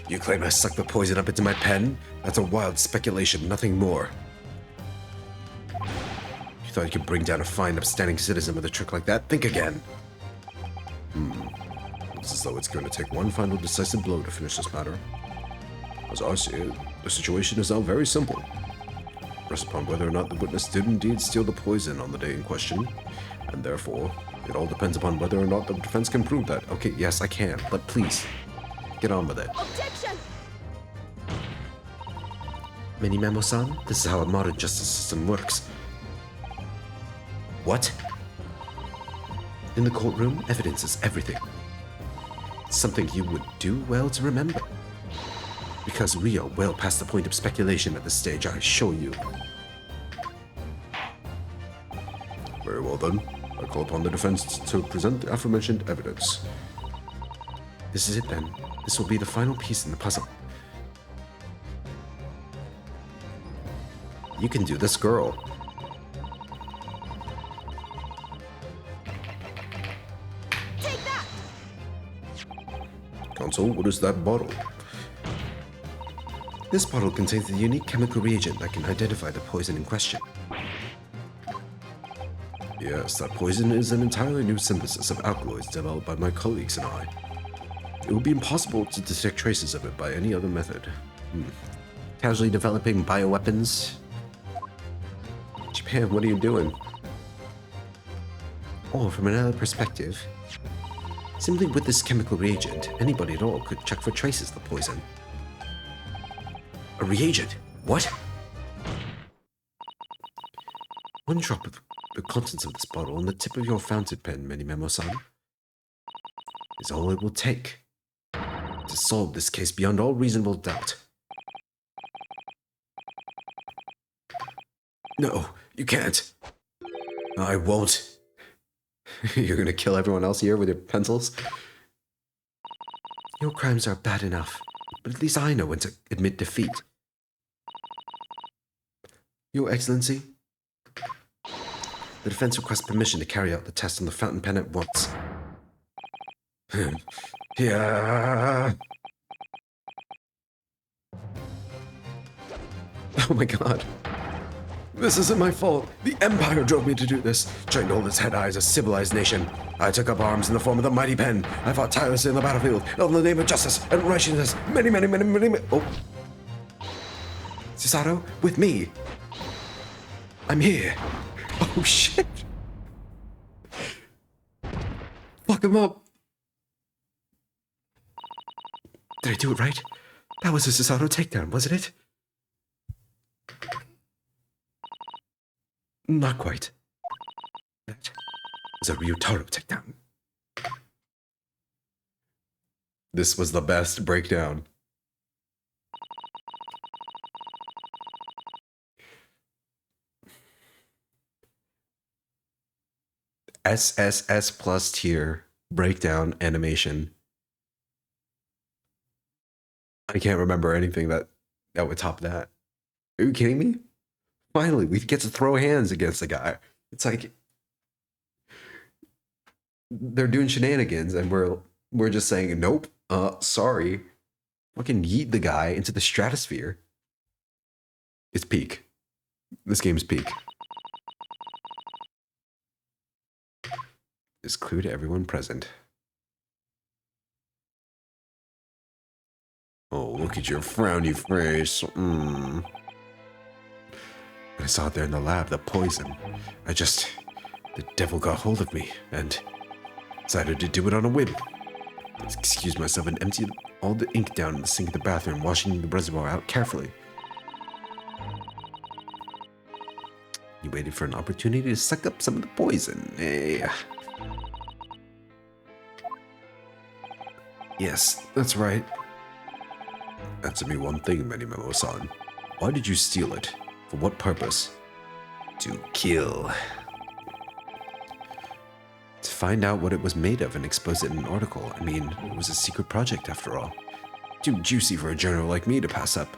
You claim I sucked the poison up into my pen? That's a wild speculation, nothing more. You thought you could bring down a fine, upstanding citizen with a trick like that? Think again. It's as though it's going to take one final decisive blow to finish this matter. As I see it, the situation is now very simple. Rest upon whether or not the witness did indeed steal the poison on the day in question, and therefore, it all depends upon whether or not the defense can prove that. Okay, yes, I can, but please, get on with it. Objection! Mini Memo-san, this is how a modern justice system works. What? In the courtroom, evidence is everything. Something you would do well to remember. Because we are well past the point of speculation at this stage, I assure you. Very well then. I call upon the defense to present the aforementioned evidence. This is it then. This will be the final piece in the puzzle. You can do this, girl. Take that! Counsel, what is that bottle? This bottle contains the unique chemical reagent that can identify the poison in question. Yes, that poison is an entirely new synthesis of alkaloids developed by my colleagues and I. It would be impossible to detect traces of it by any other method. Casually developing bioweapons? Japan, what are you doing? Or from another perspective, simply with this chemical reagent, anybody at all could check for traces of the poison. A reagent? What? One drop of the contents of this bottle on the tip of your fountain pen, Mini Memo-san, is all it will take to solve this case beyond all reasonable doubt. No, you can't. I won't. You're gonna kill everyone else here with your pencils? Your crimes are bad enough, but at least I know when to admit defeat. Your Excellency, the defense requests permission to carry out the test on the fountain pen at once. Yeah. Oh my god. This isn't my fault. The Empire drove me to do this, trying to hold its head high as a civilized nation. I took up arms in the form of the mighty pen. I fought tirelessly in the battlefield, in the name of justice and righteousness. Many. Oh. Cesaro, with me. I'm here. Oh shit. Fuck him up. Did I do it right? That was a Cesaro takedown, wasn't it? Not quite. That was a Ryutaro takedown. This was the best breakdown. SSS plus tier breakdown animation. I can't remember anything that would top that. Are you kidding me? Finally, we get to throw hands against a guy. It's like they're doing shenanigans, and we're just saying nope. Sorry. Fucking yeet the guy into the stratosphere. It's peak. This game's peak. It's clear to everyone present. Oh, look at your frowny face. I saw it there in the lab, the poison. The devil got hold of me and decided to do it on a whim. I excused myself and emptied all the ink down in the sink of the bathroom, washing the reservoir out carefully. He waited for an opportunity to suck up some of the poison. Yes, that's right. Answer me one thing, Manimemo-san. Why did you steal it? For what purpose? To kill. To find out what it was made of and expose it in an article. I mean, it was a secret project after all. Too juicy for a journal like me to pass up.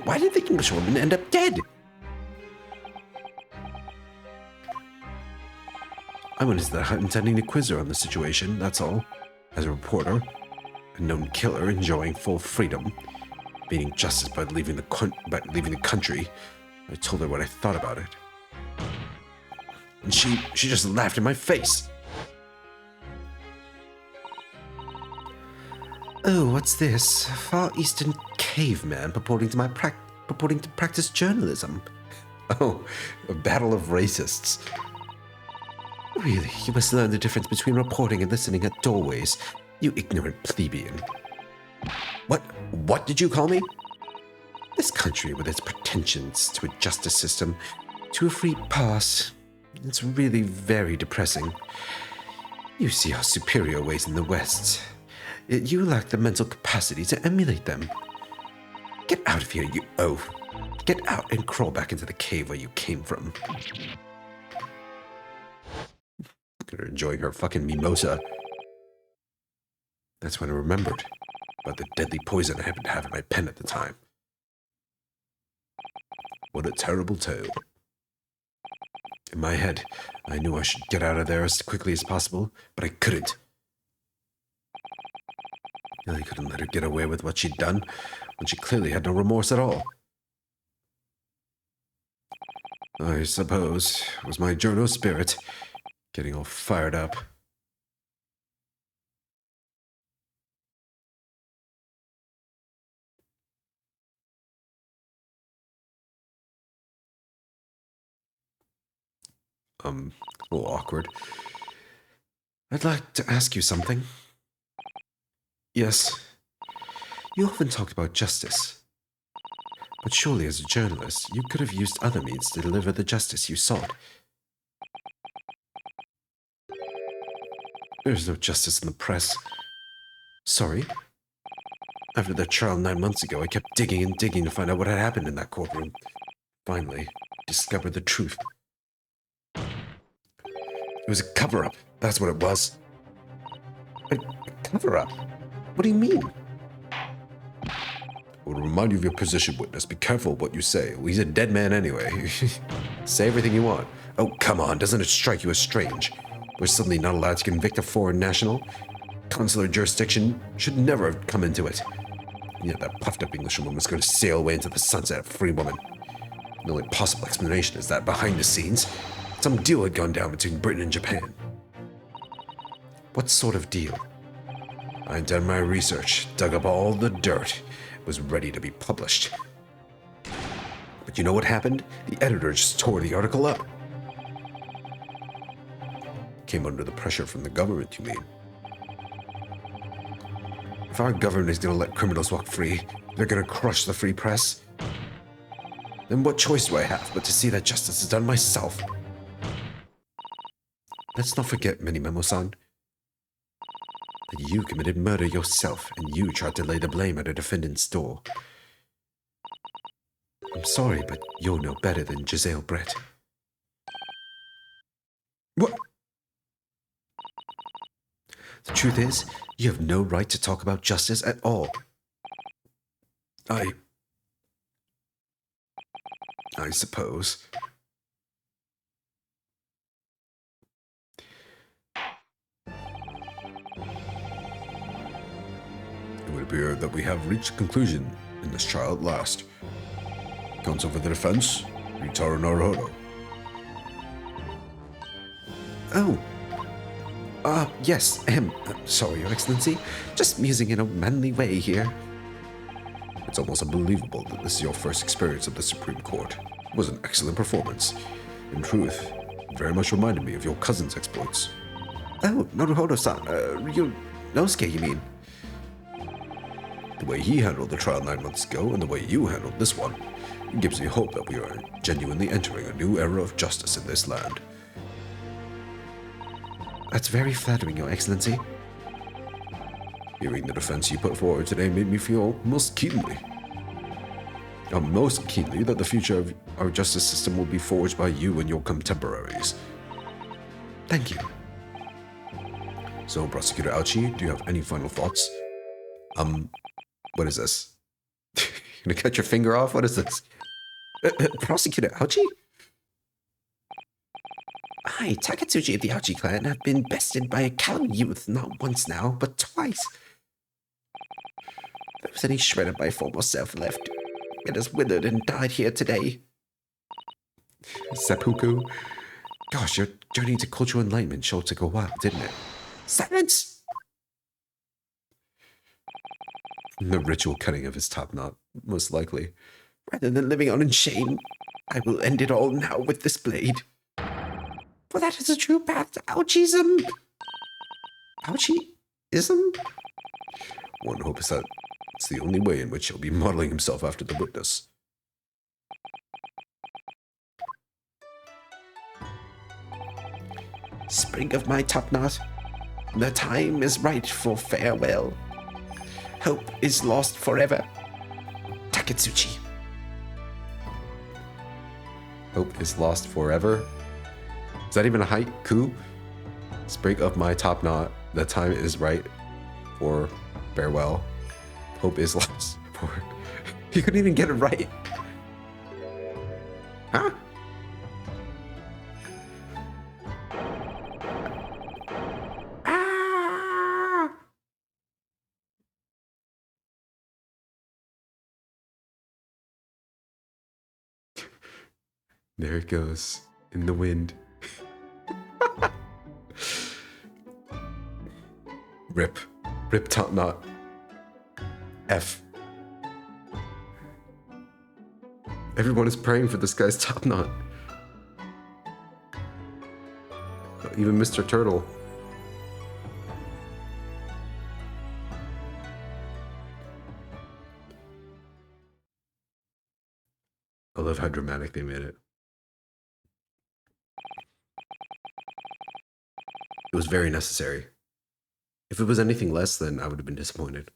Why did the Englishwoman end up dead? I went into the hut intending to quiz her on the situation, that's all. As a reporter, a known killer enjoying full freedom, meaning justice by leaving the country, I told her what I thought about it. And she just laughed in my face. Oh, what's this? A Far Eastern caveman purporting to practice journalism. Oh, a battle of racists. Really, you must learn the difference between reporting and listening at doorways, you ignorant plebeian. What did you call me? This country with its pretensions to a justice system, to a free pass, it's really very depressing. You see our superior ways in the West, yet you lack the mental capacity to emulate them. Get out of here, you oaf. Get out and crawl back into the cave where you came from. Look at her enjoying her fucking mimosa. That's when I remembered about the deadly poison I happened to have in my pen at the time. What a terrible tale. In my head, I knew I should get out of there as quickly as possible, but I couldn't. I couldn't let her get away with what she'd done when she clearly had no remorse at all. I suppose it was my journal spirit getting all fired up. A little awkward. I'd like to ask you something. Yes. You often talked about justice. But surely as a journalist, you could have used other means to deliver the justice you sought. There's no justice in the press. Sorry? After that trial 9 months ago, I kept digging and digging to find out what had happened in that courtroom. Finally, discovered the truth. It was a cover-up. That's what it was. A cover-up? What do you mean? I would remind you of your position, witness. Be careful what you say. Well, he's a dead man anyway. Say everything you want. Oh, come on. Doesn't it strike you as strange? We're suddenly not allowed to convict a foreign national? Consular jurisdiction should never have come into it. Yeah, that puffed up Englishwoman was going to sail away into the sunset a free woman. The only possible explanation is that behind the scenes, some deal had gone down between Britain and Japan. What sort of deal? I'd done my research, dug up all the dirt, was ready to be published. But you know what happened? The editor just tore the article up. Came under the pressure from the government, you mean? If our government is going to let criminals walk free, they're going to crush the free press, then what choice do I have but to see that justice is done myself? Let's not forget, Minimemo-san, that you committed murder yourself and you tried to lay the blame at a defendant's door. I'm sorry, but you're no better than Giselle Brett. What? The truth is, you have no right to talk about justice at all. I suppose. It would appear that we have reached a conclusion in this trial at last. Counsel for the defense, Ryutaro Naruhodo. Oh. Yes, sorry, Your Excellency. Just musing in a manly way here. It's almost unbelievable that this is your first experience of the Supreme Court. It was an excellent performance. In truth, it very much reminded me of your cousin's exploits. Oh, Naruhodo-san, Ryunosuke, you mean? The way he handled the trial 9 months ago and the way you handled this one, it gives me hope that we are genuinely entering a new era of justice in this land. That's very flattering, Your Excellency. Hearing the defense you put forward today made me feel most keenly that the future of our justice system will be forged by you and your contemporaries. Thank you. So, Prosecutor Aochi, do you have any final thoughts? What is this? You gonna cut your finger off? What is this? Prosecutor Aochi? I, Takatsuchi of the Aochi clan, have been bested by a callous youth not once now, but twice. If there was any shred of my former self left, it has withered and died here today. Seppuku? Gosh, your journey to cultural enlightenment sure took a while, didn't it? Silence! The ritual cutting of his top knot, most likely. Rather than living on in shame, I will end it all now with this blade. For that is a true path to Aochism. Aochiism? One hopes that it's the only way in which he'll be modeling himself after the witness. Spring of my top knot, the time is right for farewell. Hope is lost forever. Takatsuchi. Hope is lost forever? Is that even a haiku? Spring of my top knot, the time is right for farewell. Hope is lost for... You couldn't even get it right. Huh? Ah! There it goes, in the wind. Rip top knot. F. Everyone is praying for this guy's top knot. Even Mr. Turtle. I love how dramatic they made it. It was very necessary. If it was anything less, then I would have been disappointed.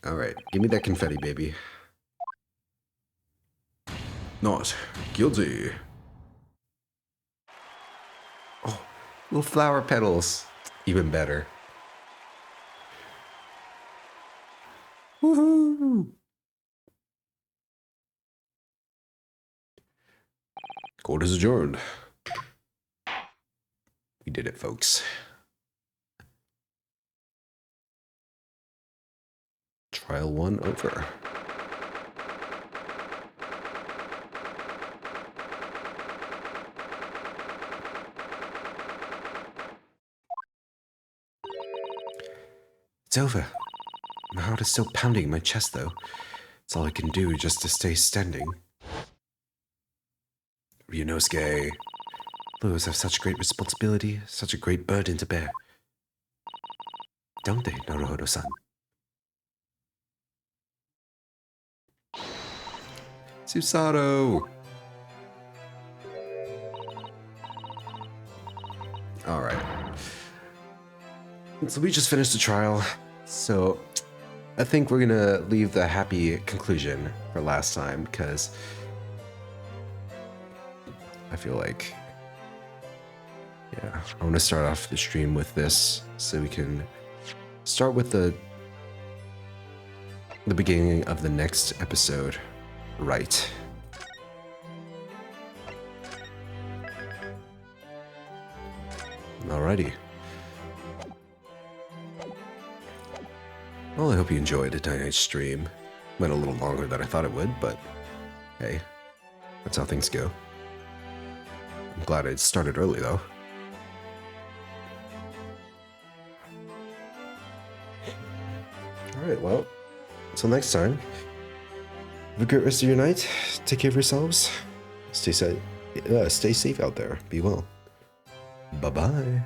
Alright, give me that confetti, baby. Not guilty. Oh, little flower petals. Even better. Woohoo! Court is adjourned. We did it, folks. Trial 1 over. It's over. My heart is still pounding in my chest, though. It's all I can do just to stay standing. Ryunosuke. Lawyers have such great responsibility, such a great burden to bear. Don't they, Naruhodo-san? Susato! Alright. So we just finished the trial, so I think we're gonna leave the happy conclusion for last time, because I feel like, yeah, I want to start off the stream with this, so we can start with the beginning of the next episode, right? Alrighty. Well, I hope you enjoyed the tonight's stream. Went a little longer than I thought it would, but hey, that's how things go. I'm glad it started early, though. Alright, well, until next time, have a great rest of your night. Take care of yourselves. Stay safe out there. Be well. Bye-bye.